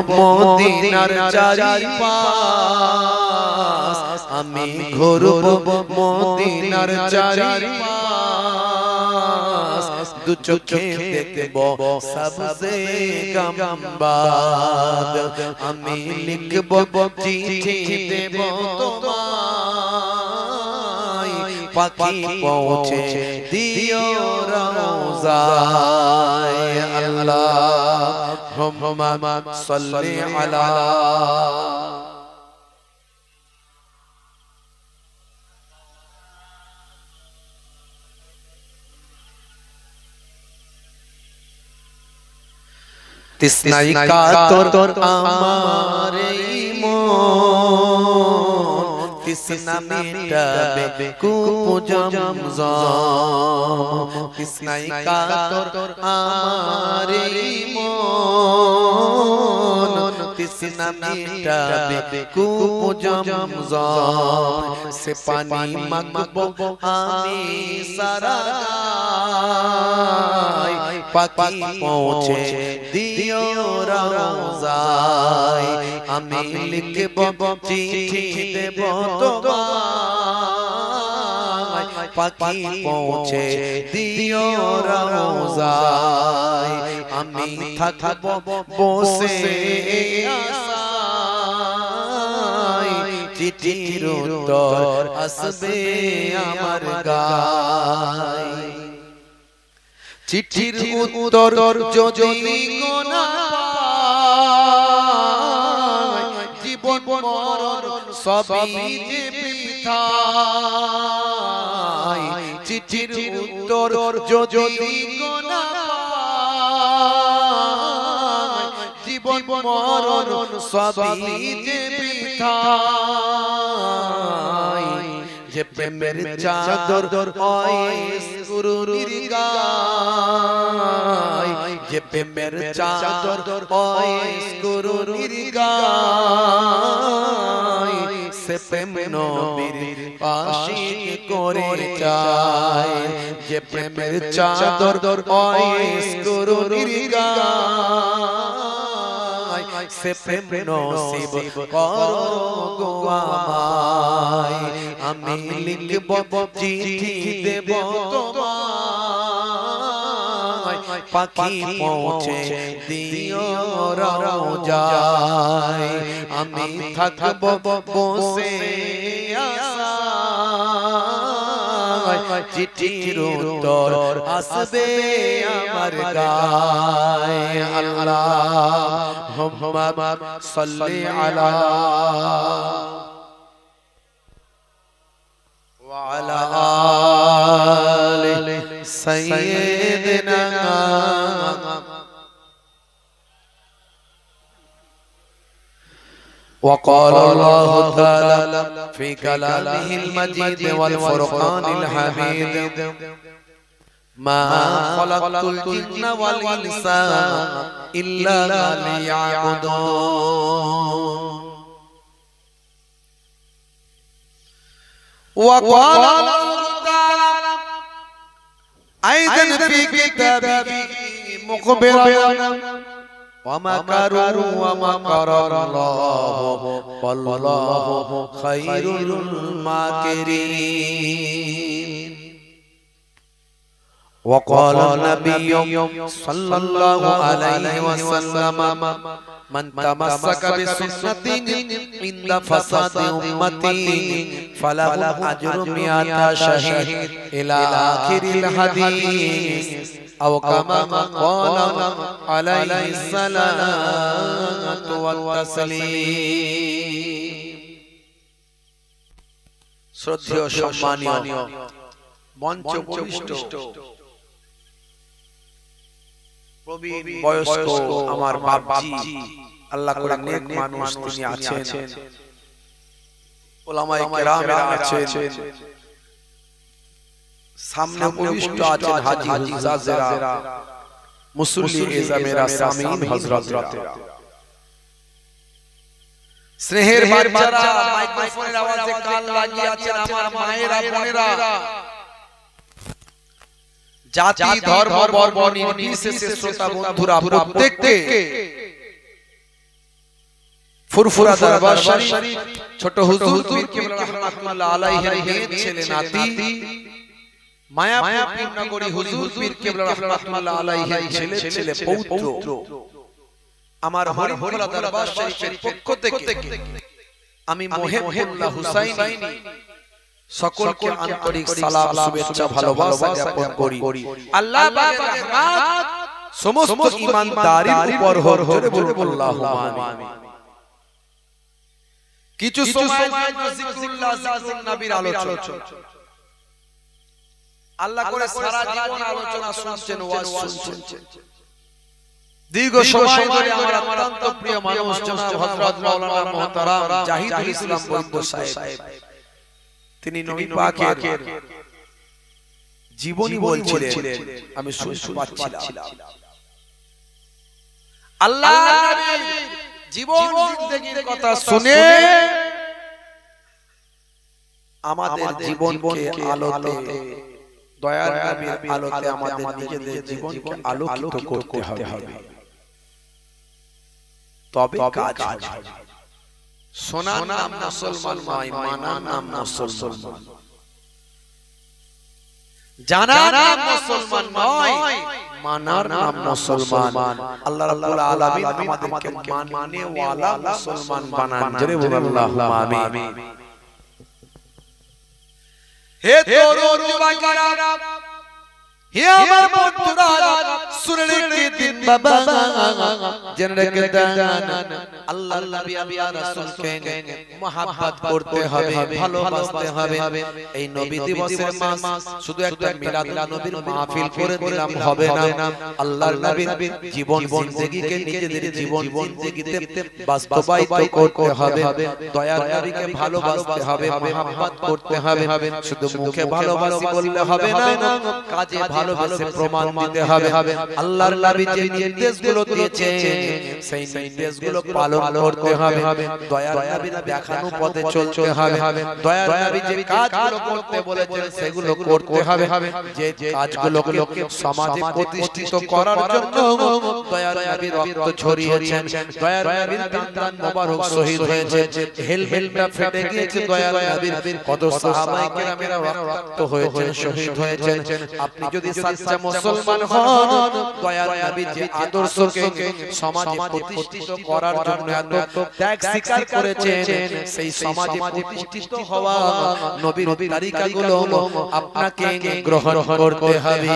মদিনার চারিপাশ আমি ঘুরব মদিনার চারিপাশ দু চোখে দেখব সবসে গম্বাদ আমি লিখব চিঠি দেব তোমায় পাখি পৌঁছে দিও রওজায় আল্লাহুম্মা সাল্লি আলা তিসনাই কাতর আমার মন তিসনা মিটাবে কূপ জমজম তিসনাই কাতর আমার মন তিসনা মিটাবে কূপ জমজম সে পানি মাগবো আমি সারা পাখি পৌঁছে দিও রওজায় আমি লিখব চিঠি দেব তোমায় পাখি পৌঁছে দিও রওজায় আমি থাকব বসে আশায় চিঠির উত্তর আসবে আমার গায় চিঠির উত্তর যদি না পাই জীবন মরণ সবই যে বৃথা চিঠির উত্তর যদি না পাই জীবন মরণ সবই যে বৃথা যে প্রেমের চাদর ওয়াইস গুরুর গায় যে প্রেমের চাদর ওয়াইস গুরুর গায় সে প্রেম নবীর আশিক করে চায় যে প্রেমের চাদর ওয়াইস গুরুর গায় সে প্রেম নসিব করো গো আমায় আমি লিখব চিঠি দেব তোমায় পাখি পৌঁছে দিও রওজায় আমি থাকব বসে আশায় চিঠির উত্তর আসবে আমার গায় আল্লাহুম্মা সাল্লি আলা وعلى آل سيدنا وقال الله تعالى في كلامه المجيد والفرقان الحميد ما خلقت الجن والإنس إلا ليعبدون وقال الله تعالى أيضا في كتابه مخبرا ومكروا ومكر الله والله خير الماكرين وقال النبي صلى الله عليه وسلم من تمسك بسنتي عند فساد أمتي فله أجر 100 شهيد إلى آخر الحديث أو كما قال عليه الصلاة والتسليم শ্রদ্ধেয় সম্মানীয় মঞ্চ উপবিষ্ট প্রবীণ বয়স্ক আমার বাপজি আল্লাহ করে নেক মানুষ তিনি আছেন উলামায়ে কেরামেরা আছেন সামনে উপবিষ্ট আছেন হাজী হুজ্জাজেরা মুসল্লি এজামেরা সামিন হযরতরা স্নেহের বাচ্চারা মাইক্রোফোনের আওয়াজে কান লাগিয়ে আছেন আমার মায়েরা বোনেরা জাতি ধর্ম বর্ণ নির্বিশেষে শ্রোতা বন্ধুরা প্রত্যেককে ফুরফুরা দরবার শরীফ ছোট হুজুর পীর কিবলা রাহমাতুল্লাহ আলাইহির মেয়ে ছেলে নাতি মায়াপুর নগরী হুজুর পীর কিবলা রাহমাতুল্লাহ আলাইহির ছেলে ছেলে পৌত্র আমার হরিফুরা দরবার শরীফের পক্ষ থেকে আমি মোহাম্মদুল্লাহ হুসাইনি সকলকে আন্তরিক সালাম শুভেচ্ছা ভালোবাসা জ্ঞাপন করি। আল্লাহ পাকের রহমত সমস্ত ঈমানদারের উপর হোক, জোরে বলুন আল্লাহুম্মা আমিন। কিছু সময় জিকিরুল্লাহ জিকিরুন নবীর আলোচনা, আল্লাহ করে সারা জীবন আলোচনা শুনছেন, ওয়াজ শুনছেন। দীর্ঘ সময় ধরে আমার অত্যন্ত প্রিয় মানুষ জনাব হযরত মাওলানা মুহতারাম জাহিদুল ইসলাম বন্ধু সাহেব, তিনি নবী পাকের জীবনী বলছিলেন, আমি শুনতে পাচ্ছিলাম। আল্লাহ নবীর জীবন জিন্দেগীর কথা শুনে আমাদের জীবনকে আলোতে, দয়ার নবীর আলোতে আমাদের নিজেদের জীবনকে আলোকিত করতে হবে, তবে কাজ হবে। সোনার নাম মুসলমান নয়, মানার নাম মুসলমান, জানার নাম মুসলমান নয়, মানার নাম মুসলমান। আল্লাহ রাব্বুল আলামিন আমাদেরকে মাননে ওয়ালা মুসলমান বানান, জোরে বলুন আল্লাহুম্মা আমিন। হে তরুণ যুবকেরা, হে আমার বন্ধুরা, শুনে রেখে দিন বাবা, জেনে রেখে দেন আল্লাহর নবী আল্লাহর রাসূলকে মহব্বত করতে হবে, ভালোবাসতে হবে। এই নবী দিবসের মাস শুধু একটা মিলাদ নবীর মাহফিল করে দিলাম হবে না, আল্লাহর নবীর জীবন জিন্দেগিকে নিজেদের জীবন জিন্দেগিতে বাস্তবায়িত করতে হবে। দয়ার নবীকে ভালোবাসতে হবে, মহব্বত করতে হবে। শুধু মুখে ভালোবাসি বললে হবে না, কাজে ভালোবাসে প্রমাণ দিতে হবে। আল্লাহর নবী যে নির্দেশগুলো দিয়েছেন সেই নির্দেশগুলো পালন করতে হবে। দয়ার নবীর দেখানো পথে চলতে হবে। দয়ার নবী যে কাজগুলো করতে বলেছেন সেগুলো করতে হবে। যে কাজগুলোকে সমাজে প্রতিষ্ঠিত করার জন্য দয়ার নবী রক্ত ঝরিয়েছেন, দয়ার নবীর দান মোবারক শহীদ হয়েছে, হেলমেটটা ফেটে গিয়েছে, দয়ার নবীর কত সাহাবায়ে কেরামেরা রক্তাক্ত হয়েছেন, শহীদ হয়েছেন। আপনি যদি সাচ্চা মুসলমান হন, দয়ার নবীর যে আদর্শকে সমাজে প্রতিষ্ঠিত করার জন্য এত ত্যাগ স্বীকার করেছেন, সেই সমাজে প্রতিষ্ঠিত হওয়া নবীর তরিকাগুলো আপনাকে গ্রহণ করতে হবে।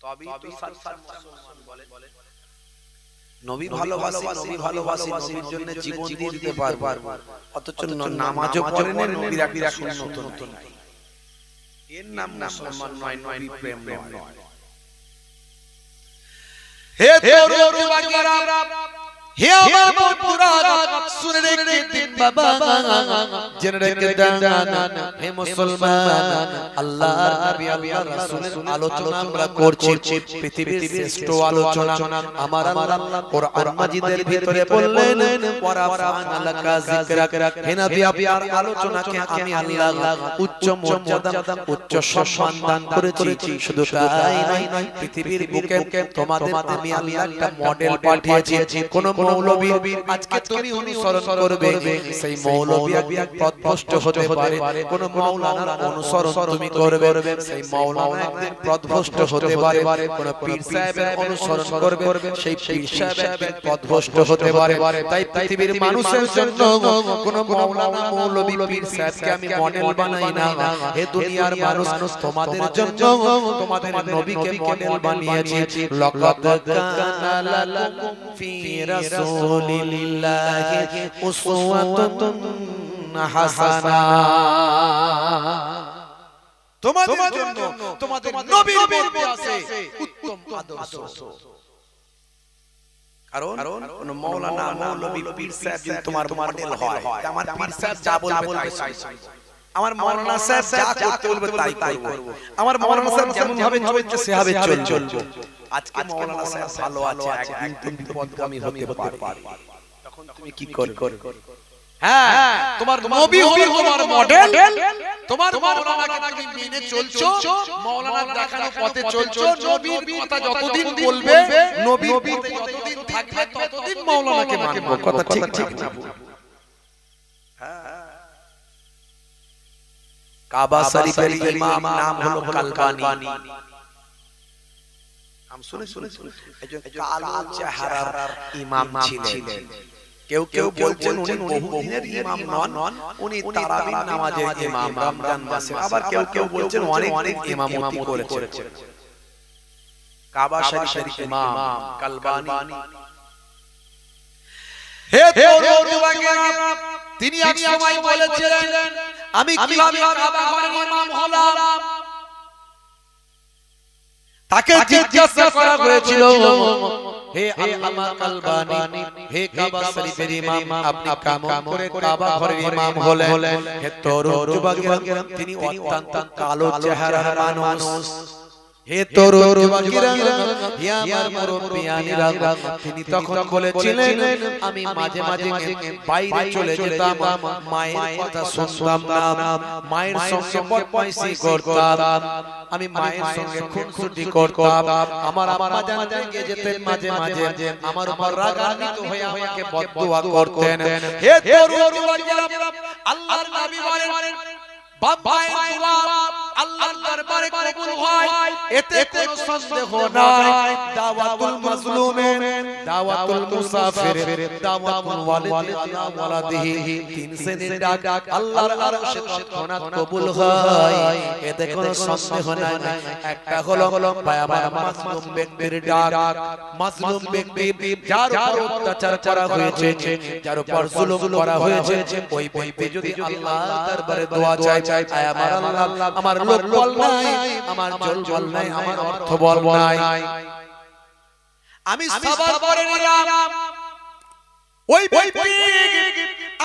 তবেই তো সাচ্চা মুসলমান বলে। নবী ভালোবাসি, নবী ভালোবাসি, নবীর জন্য জীবন দিয়ে দিতে পারবো, অথচ নামাজও পড়েন না, নবীর একটা সুন্নত নাই। এর নাম মুসলমান নয়, নবী প্রেম নয়। হে তরুণ যুবকেরা, হে আমার বন্ধুরা, শুনে রেখে দিন বাবা, জেনে রেখে দেন হে মুসলমান, আল্লাহর নবী আল্লাহর রাসূলের আলোচনা আমরা করছি, পৃথিবীর শ্রেষ্ঠ আলোচনা। আমার আল্লাহ কোরআন মাজিদের ভিতরে বললেন, ওয়ারাফা'না লাকা যিকরাক, হে নবী আপনার আলোচনাকে আমি আল্লাহ উচ্চ মর্যাদা, উচ্চ সম্মান দান করেছি। শুধু তাই নয়, পৃথিবীর বুকে তোমাদের আমি আল্লাহ একটা মডেল পাঠিয়েছি। কোন মৌলবী আজকে তুমি অনুসরণ করবে, সেই মৌলবী একদিন পথভ্রষ্ট হতে পারে। কোন মাওলানার অনুসরণ তুমি করবে, সেই মাওলানা একদিন পথভ্রষ্ট হতে পারে। কোন পীর সাহেবের অনুসরণ করবে, সেই পীর সাহেব একদিন পথভ্রষ্ট হতে পারে। তাই পৃথিবীর মানুষের জন্য কোন মাওলানা, মৌলবী, পীর সাহেবকে আমি মডেল বানাই না। হে দুনিয়ার মানুষ, তোমাদের জন্য তোমাদের নবীকে মডেল বানিয়েছি। লাকাদ কানা লাকুম ফি রাসূলিল্লাহি উসওয়াতুন হাসানা। তোমাদের জন্য তোমাদের নবীর মধ্যে আছে উত্তম আদর্শ। কারণ কোন মাওলানা, মৌলবী, পীর সাহেব যদি তোমার মডেল হয়, আমার পীর সাহেব যা বলবে তাই, আমার মাওলানা সাহেব যা করতে বলবে তাই করব, আমার মাওলানা সাহেব যেমন ভাবে চলছে সেভাবে চলব। আজকে মাওলানা সাহেব ভালো আছে, একদিন তুমি বিপদগামী হতে পারে, তখন তুমি কি করবে? হ্যাঁ, তোমার নবী হলো তোমার মডেল, তোমার মাওলানাকে তুমি মেনে চলছো, মাওলানার দেখানো পথে চলছো। নবীর কথা যতদিন বলবে, নবীর পথে যতদিন থাকবে, ততদিন মানবো, কথা ঠিক ঠিক না? কাবা শরীফের ইমাম নাম হলো কালবানী। নাম শুনে একজন কালো চেহারার ইমাম ছিলেন। কেউ কেউ বলছেন উনি বহুদিনের ইমাম নন, উনি তারাবির নামাজের ইমাম রমজান মাসে। আবার কেউ কেউ বলছেন অনেক ইমামতি করেছেন। কাবা শরীফের ইমাম কালবানী। হে তরুণ যুবকেরা, তিনি এক সময় বলেছিলেন আমি কিভাবে কাবা ঘরের ইমাম হলাম। তাকে জিজ্ঞাসা করা হয়েছিল, হে আল্লামা কালবানী, হে কাবা শরীফের ইমাম, আপনি কেমন করে কাবা ঘরের ইমাম হলেন? হে তরুণ যুবকেরা, তিনি অত্যন্ত কালো চেহারার মানুষ। হে তরুণ যুবকেরা, হে আমার মুরব্বিয়ানেরা, তিনি তখন বলেছিলেন আমি মাঝে মাঝে বাইরে চলে যেতাম, মায়ের কথা শুনতাম না, মায়ের সঙ্গে বদমাইশি করতাম, আমি মায়ের সঙ্গে খুনসুটি করতাম, আমার আম্মা জান রেগে যেতেন মাঝে মাঝে, আমার উপর রাগান্বিত হয়ে আমাকে বদদুয়া করতেন। হে তরুণ যুবকেরা, আল্লাহর নবী বলেন বাবায়ের দোয়া আল্লাহর দরবারে কবুল হয়, এতে কোনো সন্দেহ নাই। দাওয়াতুল মাজলুমিন, দাওয়াতুল মুসাফির, দাওয়াতুল ওয়ালিদিনা ওয়ালাদিহি, তিন শ্রেণীর ডাক আল্লাহর আরশে তৎক্ষণাৎ কবুল হয়, এতে কোনো সন্দেহ নাই। একটা হলো আমার মাজলুম ব্যক্তির ডাক। মাজলুম ব্যক্তি যার উপর অত্যাচার করা হয়েছে, যার উপর জুলুম করা হয়েছে, ওই ব্যক্তি যদি আল্লাহর দরবারে দোয়া চায়, আমার আল্লাহ আমার লোক বল নাই, আমার জল বল নাই, আমার অর্থ বল নাই, আমি সবার করে নিলাম, ওই ব্যক্তি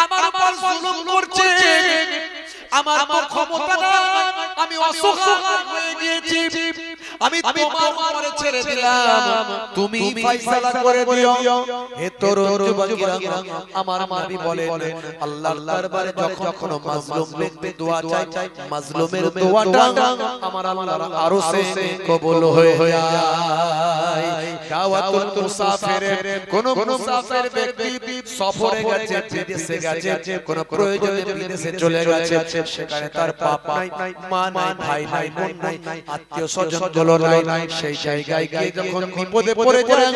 আমার উপর জুলুম করছে, আমার ক্ষমতা নাই, আমি অসহায় হয়ে গিয়েছি, আমি তোমার উপরে ছেড়ে দিলাম, তুমি ফয়সালা করে দিও। হে তরুণ যুবকেরা, আমার নবী বলেন আল্লাহর দরবারে যখন কোনো মাজলুম ব্যক্তি দোয়া চায়, মাজলুমের দোয়াটা আমার আল্লাহর আরশে কবুল হয়ে যায়। দাওয়াতুল মুসাফির, কোন মুসাফির ব্যক্তি সফরে গেছে, বিদেশে গেছে, কোন প্রয়োজনে বিদেশে চলে গেছে, সেখানে তার বাপ নাই, মা নাই, ভাই নাই, বোন নাই, আত্মীয় স্বজন গুলো নাই, সেই জায়গায় গিয়ে যখন বিপদে পড়ে যায়,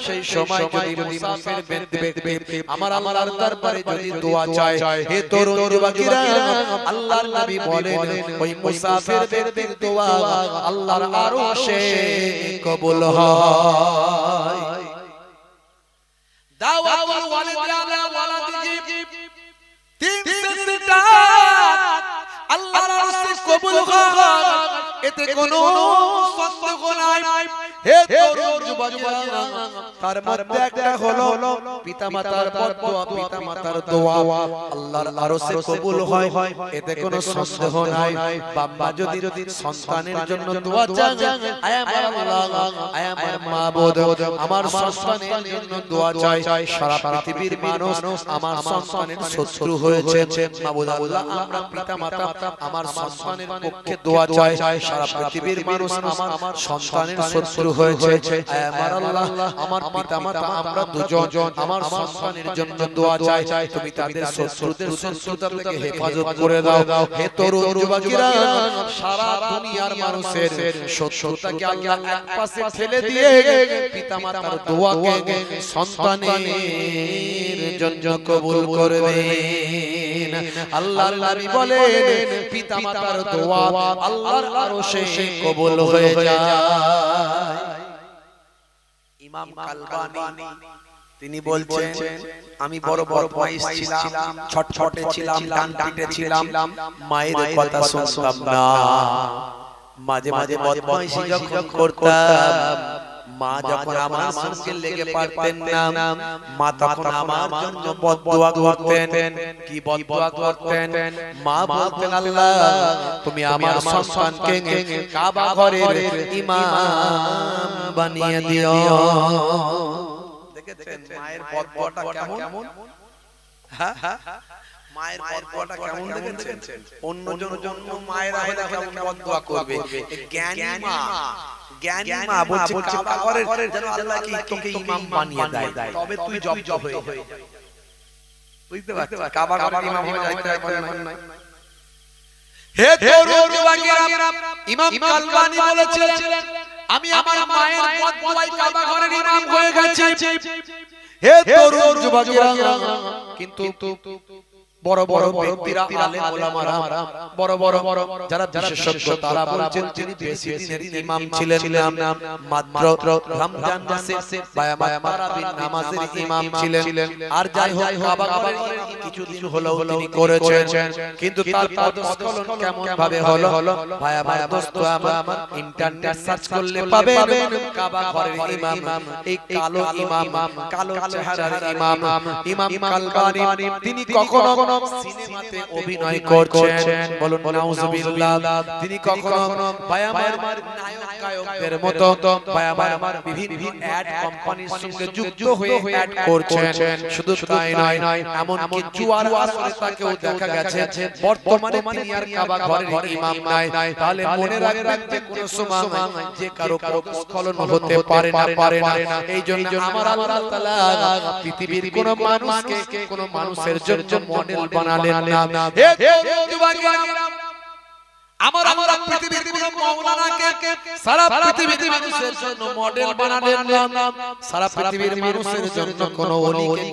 সেই সময় যদি মুসাফির ব্যক্তি আমার আল্লাহর দরবারে যদি দোয়া চায়, হে তরুণ যুবকেরা, আল্লাহর নবী বলেন ওই মুসাফির ব্যক্তির দোয়া আল্লাহর আরশে কবুল হয়। দাওয়াতুল ওয়ালিদিনা ওয়ালাদিহি, তিন শ্রেণীর ডাক আল্লাহর আরশে কবুল হয়, এতে কোনো সন্দেহ নাই। হে তরুণ যুবকেরা, তার মধ্যে একটা হলো পিতামাতার বদদোয়া, পিতামাতার দোয়া আল্লাহর আরশে কবুল হয়, এতে কোনো সন্দেহ নাই। বাবা যদি সন্তানের জন্য দোয়া চায়, আয় আমার আল্লাহ, আয় আমার মাবুদ, আমার সন্তানের জন্য দোয়া চায়, সারা পৃথিবীর মানুষ আমার সন্তানের শত্রু হয়েছে, মাবুদ আল্লাহ আমরা পিতামাতা আমার সন্তানের পক্ষে দোয়া চায়, সারা পৃথিবীর মানুষ আমার সন্তানের শত্রু হয়েছে, আমার আল্লাহ আমার পিতামাতা আমরা দুজন আমার সন্তানের জন্য দোয়া চাই, তুমি তাদের শত্রুদের শত্রুতা থেকে হেফাজত করে দাও। হে তরুণ যুবকেরা, সারা দুনিয়ার মানুষের শত্রুতাকে আল্লাহ এক পাশে ঠেলে দিয়ে পিতামাতার দোয়াকে সন্তানের জন্য কবুল করবেন। আল্লাহর নবী বলেন পিতামাতার দোয়া আল্লাহর আরশে কবুল হয়ে যায়। ইমাম কালবানী তিনি বলছেন আমি বড় বদমাইশ ছিলাম, ছটছটে ছিলাম, ডানপিটে ছিলাম, মায়ের কথা শুনতাম না, মাঝে মাঝে বদমাইশি যখন করতাম, মা যখন আমার সঙ্গে লেগে পারতেন না, মা তখন আমার জন্য বদদোয়া করতেন। কি বদদোয়া করতেন? মা বলতেন আল্লাহ তুমি আমার সন্তানকে কাবা ঘরের ইমাম বানিয়ে দিও। দেখেছেন মায়ের বদদোয়াটা কেমন? মায়ের বদদোয়াটা কেমন দেখেছেন? অন্যজন জন্য মায়েরা হলে কেমন বদদোয়া করবে, জ্ঞানী মা বলছে কাবা ঘরের যেন আল্লাহ কি তোকে ইমাম বানিয়ে দেয়, তবে তুই জব হয়ে যাবে। বুঝতে পারছিস? কাবা ঘরের ইমাম হয়ে যাইতে পারে না। হে তরুণ যুবকেরা, ইমাম কালবানি বলেছিলেন আমি আমার মায়ের বদদোয়ায় কাবা ঘরের ইমাম হয়ে গেছি। হে তরুণ যুবকেরা, কিন্তু বড় বড় ব্যক্তিরা, আলেম ওলামারা, বড় বড় যারা বিশেষজ্ঞ, তারা বলছেন তিনি বেশি দিনের ইমাম ছিলেন না, মাত্র রমজান মাসে তারাবির নামাজের ইমাম ছিলেন। আর যাই হোক, কাবা ঘরের ইমাম কিছুদিন হলো তিনি করেছেন, কিন্তু তার পদস্খলন কেমন ভাবে হলো ভাই আমার দোস্ত আমার, ইন্টারনেট সার্চ করলে পাবেন কাবা ঘরের ইমাম, এই কালো ইমাম, কালো চেহারার ইমাম, ইমাম কালবানি, তিনি কখনো সিনেমাতে অভিনয় করছেন, বলুন নাউজুবিল্লাহ। তিনি কখনো ভাই আমার নায়ক গায়কদের মতো ভাই আমার বিভিন্ন অ্যাড কোম্পানির সঙ্গে যুক্ত হয়ে অ্যাড করছেন। শুধু তাই নয়, এমন কি জুয়ার আসরে তাকেও দেখা গেছে। বর্তমানে তিনি আর কাবা ঘরের ইমাম নাই। তাহলে মনে রাখবেন যে কোন সময় যে কারো পদস্খলন হতে পারে না। এই জন্য আমার আল্লাহ তাআলা পৃথিবীর কোন মানুষকে কোন মানুষের জন্য মডেল বানালেন না। হে যুবকেরা, আমার পৃথিবীর কোন মাওলানাকে সারা পৃথিবীর মানুষের জন্য মডেল বানালেন না। সারা পৃথিবীর মানুষের জন্য কোন ওলিকে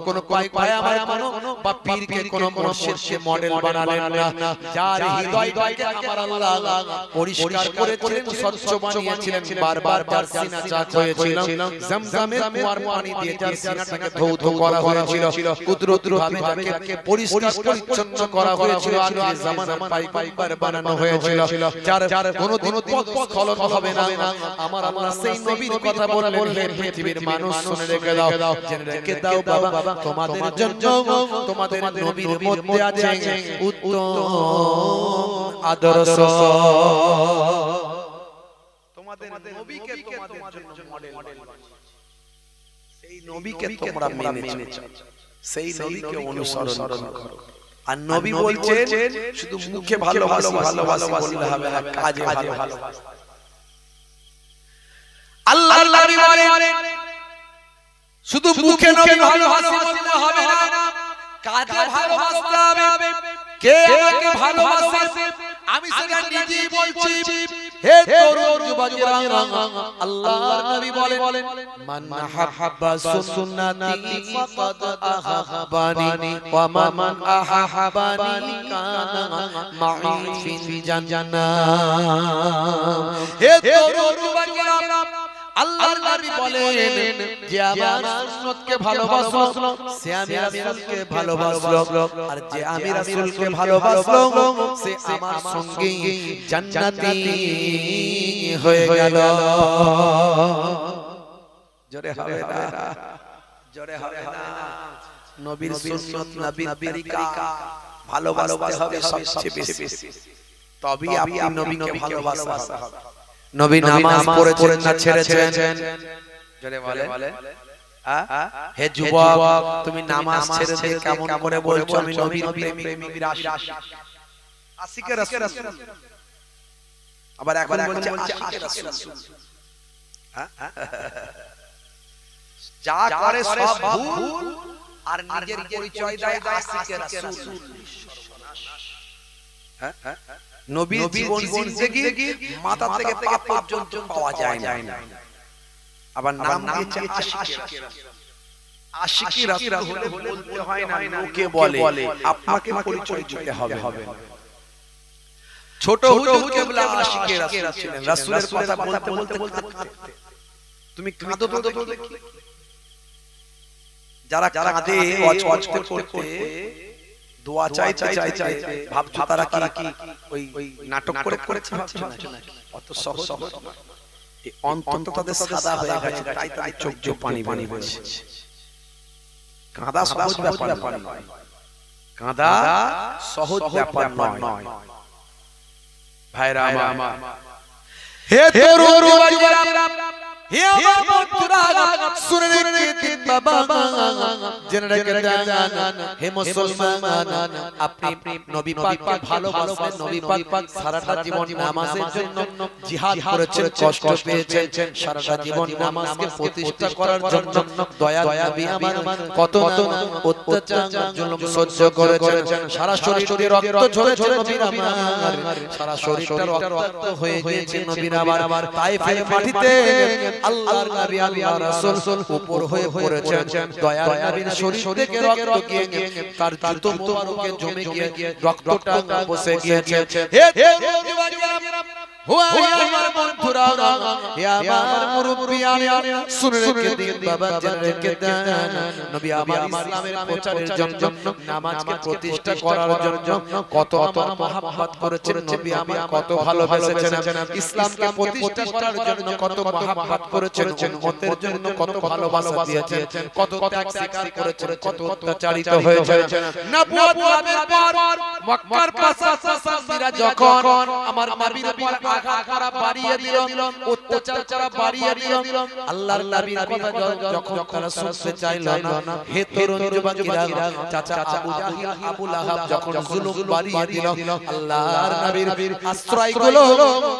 কোন পায়গাম্বার বা পীরকে কোন মুর্শিদকে মডেল বানালেন না। যার হৃদয়টাকে আমার আল্লাহ পরিষ্কার করেছিলেন, স্বচ্ছ বানিয়েছিলেন, বারবার যার সিনা চাক হয়েছিল, জমজমের কুয়ার পানি দিয়ে যার সিনাটাকে ধৌত করা হয়েছিল, কুদরতভাবে যাকে পরিষ্কার পরিচ্ছন্ন করা হয়েছিল, আখির জামানায় পায়গাম্বার বানানো হয়েছিল, যার কোনদিন পদস্খলন হবে না। আমার আল্লাহ সেই নবীর কথা বললেন, পৃথিবীর মানুষ শুনে রেখে দাও, জেনে রেখে দাও বাবা, তোমাদের জন্য তোমাদের নবীর মধ্যে আছে উত্তম আদর্শ। তোমাদের নবীকে তোমাদের জন্য মডেল বানিয়েছে, সেই নবীকে তোমরা মেনেছো, সেই নবীকে অনুসরণ করো। আর নবী বলছেন শুধু মুখে ভালোবাসি বললে হবে না, কাজে ভালোবাসি। আল্লাহর নবী বলেন শুধু মুখে নবী ভালোবাসি বললে হবে না, কাজে ভালোবাসতে হবে। কে আমাকে ভালোবাসে আমি সেটা নিজেই বলছি। হে তরুণ যুবকেরা, আল্লাহর নবী বলেন মান আহাব্বা সুন্নতি ফাকাদ আহাব্বানি ওয়া মান আহাব্বানি কানা মাই ফিল জান্নাহ। হে তরুণ যুবকেরা, আল্লাহর নবী বলেন যে আমার সুন্নতকে ভালোবাসলো সে আমি রাসূলকে ভালোবাসলো, আর যে আমি রাসূলকে ভালোবাসলো সে আমার সঙ্গে জান্নাতি হয়ে গেল। জোরে হবে না, জোরে হবে না। নবীর সুন্নাত, নবীর তরিকা ভালোবাসতে হবে সবচেয়ে বেশি, তবেই আপনি নবীকে ভালোবাসা হবে। নবী নামাজ পড়েছেন না ছেড়েছেন? জোরে বলেন। হে যুবক, তুমি নামাজ ছেড়ে দিয়ে কেমন করে বলছো আমি নবীর প্রেমিক আশিকে রাসূল, আবার এখন বলছে আশিকে রাসূল। যা করে সব ভুল, আর নিজের পরিচয় দেয় আশিকে রাসূল। নবীর জীবন জিন্দেগি মাথা থেকে পা পর্যন্ত পাওয়া যায় না, আবার নাম দিয়েছে আশিকে রাসূল। আশিকে রাসূল হলে বলতে হয় না, লোকে বলে, আপনাকে পরিচয় দিতে হবে। ছোট হুজুর কেবলা আশিকে রাসূল ছিলেন, রাসূলের কথা বলতে কাঁদতে। তুমি কাঁদো তো দেখি, যারা কাঁদে ওয়াজ করতে দোয়া চাইতে ভাবছো তারা কি ওই নাটক করেছে ভাবছো নাকি? অত সহজ না। এই অন্তত তাদের সাদা হয়ে গেছে, তাই তাদের চোখ দিয়ে পানি বেরোচ্ছে। কাঁদা সহজ ব্যাপার নয়, কাঁদা সহজ ব্যাপার নয় ভাইরা আমার। হে তরুণ যুবকেরা, হে আমার বন্ধুরা, শুনে রেখে দিন বাবা, জেনে রেখে দেন হে মুসলমান আপনি নবী পাককে ভালোবাসেন নবী পাক সারাটা জীবন নামাজের জন্য জিহাদ করেছেন কষ্ট পেয়েছেন সারাটা জীবন নামাজকে প্রতিষ্ঠা করার জন্য দয়া নবী আমার কত অত্যাচার জুলুম সহ্য করেছেন সারা শরীরে রক্ত ঝরেছে নবীর আমার সারা শরীরটা রক্তাক্ত হয়ে গিয়েছে নবীর আমার তায়েফের মাটিতে আল্লাহর নবী আল্লাহর রাসূল উপর হয়ে পড়েছেন দয়ার নবীর শরীর থেকে রক্ত গিয়ে তার জুতো মোবারকে জমে গিয়ে রক্তটা বসে গিয়েছে হে হুয়া আমার বন্ধুরা হে আমার মুরব্বিয়ানা শুনে রেখে দিন বাবা জেনে রেখে দেন নবী আমার ইসলামের প্রচারের জন্য নামাজকে প্রতিষ্ঠা করার জন্য কত আমার মহব্বত করেছেন নবী আমার কত ভালোবেসেছেন ইসলামকে প্রতিষ্ঠা করার জন্য কত মহব্বত করেছেন উম্মতের জন্য কত ভালোবাসা দিয়েছেন কত ত্যাগ স্বীকার করেছেন কত অত্যাচারিত হয়েছেন নবুয়ত লাভের পর মক্কার পাশাপাশিরা যখন আমার নবীর উপর আঘাত করা বাড়িয়ে দিল অত্যাচার করা বাড়িয়ে দিল আল্লাহর নবীর কথা যখন তারা শুনতে চাইল না হে তরুণ যুবকেরা চাচা আবু জাহিল আবু লাহাব যখন জুলুম বাড়িয়ে দিল আল্লাহর নবীর আশ্রয়গুলো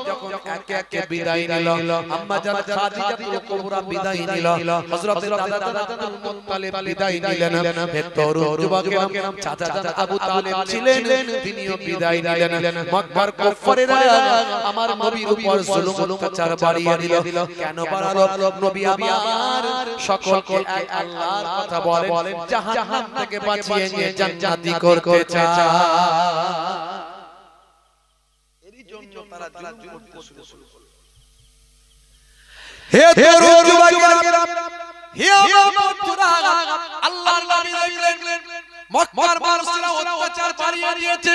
যখন একে একে বিদায় নিল আম্মা জান খাদিজাতুল কুবরা বিদায় নিল হযরত দাদা আব্দুল মুত্তালিব বিদায় নিলেন হে তরুণ যুবকেরা চাচা আবু তালিব ছিলেন তিনিও বিদায় নিলেন মক্কার কুফারেরা আমার নবীর উপর জুলুম অত্যাচার বাড়িয়ে দিল কেন বাড়ালো নবী আমার সকলকে এক আল্লাহর কথা বলেন জাহান্নাম থেকে বাঁচিয়ে নিয়ে জান্নাতি করতে চায় এরই জন্য তারা জুলুম করতে শুরু করলো হে তরুণ যুবকেরা হে আমার বন্ধুরা আল্লাহর নবী দেখলেন মক্কার মানুষেরা অত্যাচার বাড়িয়ে দিয়েছে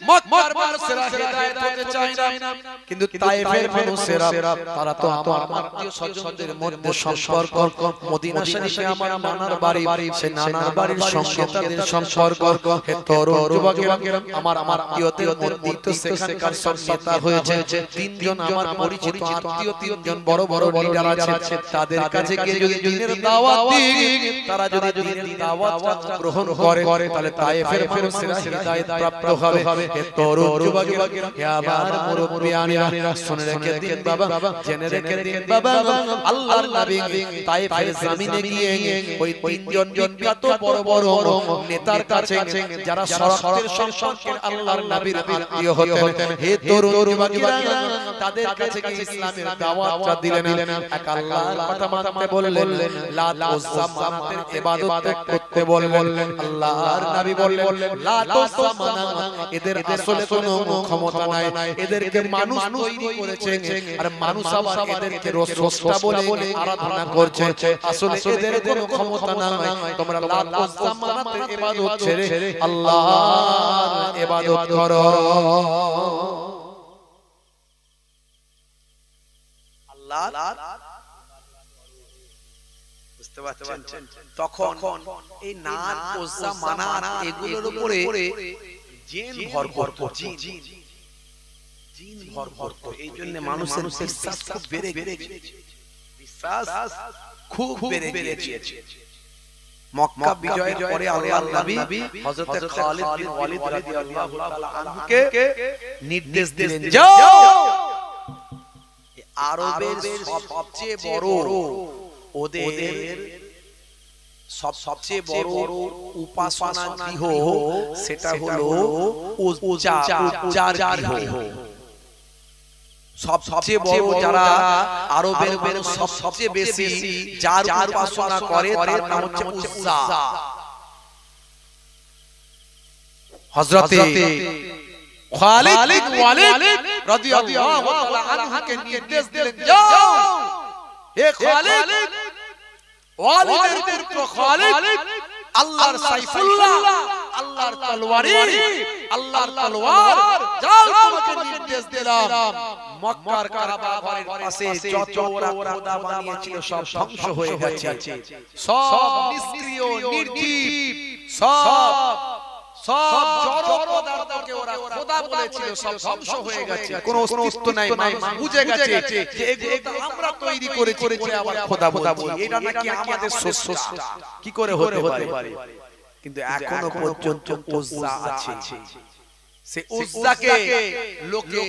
মক্কার মানুষেরা হিদায়াত হতে চায় না কিন্তু তায়েফের মানুষেরা তারা তো আমার আত্মীয় স্বজনদের মধ্যে সম্পর্ক মদিনা শরীফে আমার নানার বাড়ি সে নানার বাড়ির সঙ্গে তাদের সম্পর্ক হে তরুণ যুবকেরা আমার আত্মীয়দের মধ্যে তো সেখানকার নেতা হয়েছে তিনজন আমার পরিচিত আত্মীয় তিনজন বড় বড় লিডার আছে তাদের কাছে গিয়ে যদি দ্বীনের দাওয়াত দিই তারা যদি দ্বীনের দাওয়াতটা গ্রহণ করে তাহলে তায়েফের মানুষেরা হিদায়াত প্রাপ্ত হবে হে তরুণ যুবকেরা হে আমার মুরব্বিয়ানা শুনে রেখে দিন বাবা জেনে রেখে দিন বাবা আল্লাহর নবী তায়েফের জমিনে গিয়ে ওই তিনজন বিখ্যাত বড় বড় নেতার কাছে যারা শরফের সম্পর্কে আল্লাহর নবীর আত্মীয় হতেন হে তরুণ যুবকেরা তাদের কাছে গিয়ে ইসলামের দাওয়াতটা দিলেন এক আল্লাহর কথা মানতে বললেন লাত উজ্জা মানাতের ইবাদত করতে বললেন আল্লাহর নবী বললেন লা তুসামানা এদের আসলে কোনো ক্ষমতা নাই এদেরকে মানুষ তৈরি করেছে আর মানুষ আবার এদেরকে স্রষ্টা বলে আরাধনা করছে আসলে এদের কোনো ক্ষমতা নাই তোমরা লা তুসামানাতে ইবাদত ছেড়ে আল্লাহর ইবাদত করো আল্লাহ বুঝতে পারছেন তখন এই নাত ওজা মানাত এগুলোর উপরে জিন ভর করত জিন ভর করত এইজন্য মানুষের বিশ্বাস খুব বেড়ে গিয়েছে বিশ্বাস খুব বেড়ে গিয়েছে মক্কা বিজয়ের পরে আল্লাহর নবী হযরত খালিদ বিন ওয়ালিদ রাদিয়াল্লাহু তাআলা আনহুকে নির্দেশ দিলেন যাও আরবের সবচেয়ে বড় ওদের সবচেয়ে বড় উপাসনা গৃহ সেটা হলো উজ্জার গৃহ সবচেয়ে বড় যারা আরবের মানুষ সবচেয়ে বেশি যার উপাসনা করে তার নাম হচ্ছে উজ্জা হযরতে খালিদ বিন ওয়ালিদ রাদিয়াল্লাহু তাআলা আনহুকে নির্দেশ দিলেন যাও হে খালিদ ওয়ালিদের পুত্র খালিদ আল্লাহর সাইফুল্লাহ আল্লাহর তলোয়ারি আল্লাহর তলোয়ার যাও তোমাকে নির্দেশ দিলাম মক্কার কাবা ঘরের পাশে যত ওরা খোদা বানিয়েছিল সব ধ্বংস হয়ে গেছে সব নিষ্ক্রিয় নির্জীব সব জড় পদার্থকে ওরা খোদা বলেছিল, সব ধ্বংস হয়ে গেছে, কোনো অস্তিত্ব নাই। মানুষ বুঝে গেছে যে এগুলো আমরা তৈরি করেছি বলে আবার খোদা বলি, এটা নাকি আমাদের স্রষ্টা। কি করে হতে পারে? কিন্তু এখনো পর্যন্ত উজ্জা আছে। সে উজ্জাকে লোকে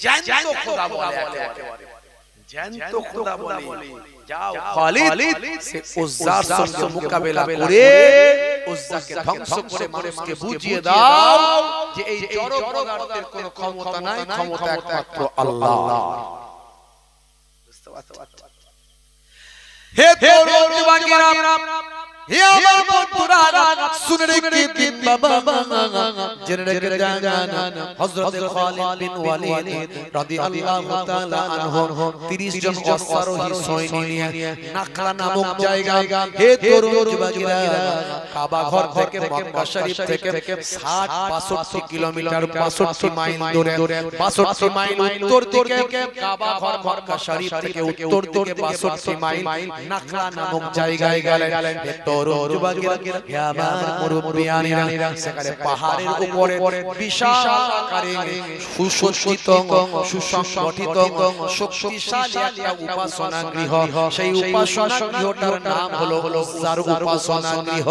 জ্যান্ত খোদা বলে, একেবারে জ্যান্ত খোদা বলে। যাও খালিদ সে উজ্জার সঙ্গে মোকাবেলা করে উজ্জাকে ধ্বংস করে মানুষকে বুঝিয়ে দাও যে এই জড় পদার্থের কোনো ক্ষমতা নাই, ক্ষমতা একমাত্র আল্লাহ। বুঝতে পারছো? হে তরুণ যুবকেরা, হে আমার বন্ধুরা, শুনে রেখে দিন বাবা, জেনে রেখে যান হযরত খালিদ বিন ওয়ালিদ রাদিয়াল্লাহু তাআলা আনহু 30 জন অশ্বারোহী সৈন্য নিয়ে নাখলা নামক জায়গায়, হে তরুণ যুবকেরা, কাবা ঘর থেকে মক্কা শরীফ থেকে 60-62 কিলোমিটার 62 মাইল দূরে, 62 মাইল উত্তর দিকে কাবা ঘর, মক্কা শরীফ থেকে উত্তর দিকে 62 মাইল নাখলা নামক জায়গায় গেলেন। তরুণ যুবকেরা, হে আমার মুরব্বিয়ানেরা, সেখানে পাহাড়ের উপরে বিশাল আকারে সুসজ্জিত, সুসংগঠিত, শক্তিশালী একটা উপাসনা গৃহ। সেই উপাসনা গৃহটার নাম হলো উজ্জার উপাসনা গৃহ।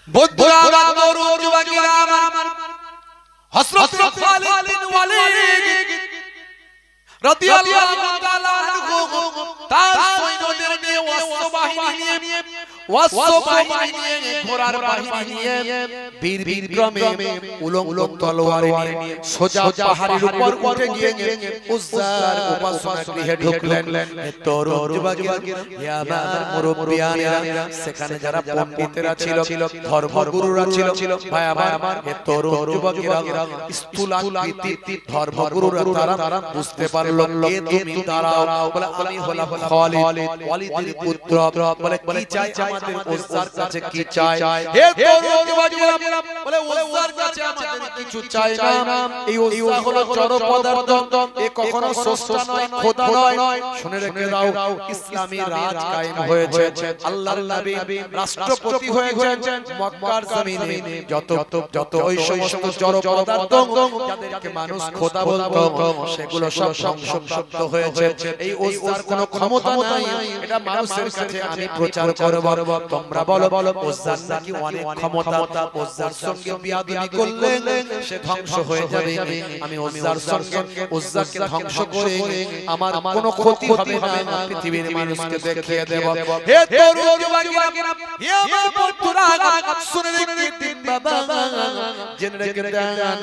বন্ধুরা, তরুণ যুবকেরা, আমার হযরত খালিদ বিন ওয়ালিদ রাদিয়াল্লাহু তাআলা আনহু তার সৈন্যদের নিয়ে, অশ্ব বাহিনী নিয়ে, ঘোড়ার বাহিনী নিয়ে, বীর বিক্রমে উলঙ্গ তলোয়ার নিয়ে সোজা পাহাড়ের উপর উঠে গিয়ে উজ্জার উপাসনা গৃহে ঢুকলেন। তরুণ যুবকেরা, হে আমার মুরব্বিয়ানেরা, সেখানে যারা পণ্ডিতেরা ছিল, ধর্মগুরুরা ছিল, ভাই আমার, হে তরুণ যুবকেরা, স্থূলাকৃতি ধর্মগুরুরা তারা বুঝতে পারল কে তুমি, দাঁড়াও। বলে আমি হলাম খালিদ, ওয়ালিদের পুত্র। বলে কি চাই আমাদের উজ্জার কাছে, কি চাই? হে তরুণ যুবকেরা, বলে উজ্জার কাছে আমাদের কিছু চাই না। এই উজ্জা হলো জড় পদার্থ, এ কখনো স্রষ্টা নয়, খোদা নয়। শুনে রেখে দাও, ইসলামী রাজ কায়েম হয়েছে, আল্লাহর নবী রাষ্ট্রপতি হয়েছেন মক্কার জমিনে। যত ওই সমস্ত জড় পদার্থ যাদেরকে মানুষ খোদা বলতো, সেগুলো সব ধ্বংসপ্রাপ্ত হয়েছে। এই উজ্জার কোনো ক্ষমতা নাই, এটা মানুষের কাছে আমি প্রচার করব। তোমরা বলো উজ্জার নাকি অনেক ক্ষমতা, উজ্জার সঙ্গে বিয়াদবি করলে সে ধ্বংস হয়ে যাবে। আমি উজ্জার সঙ্গে উজ্জাকে ধ্বংস করে আমার কোনো ক্ষতি হবে না, পৃথিবীর মানুষকে দেখিয়ে দেব। হে তরুণ যুবকেরা, হে আমার বন্ধুরা, শুনে রেখে দিন বাবা, জেনে রেখে দেন,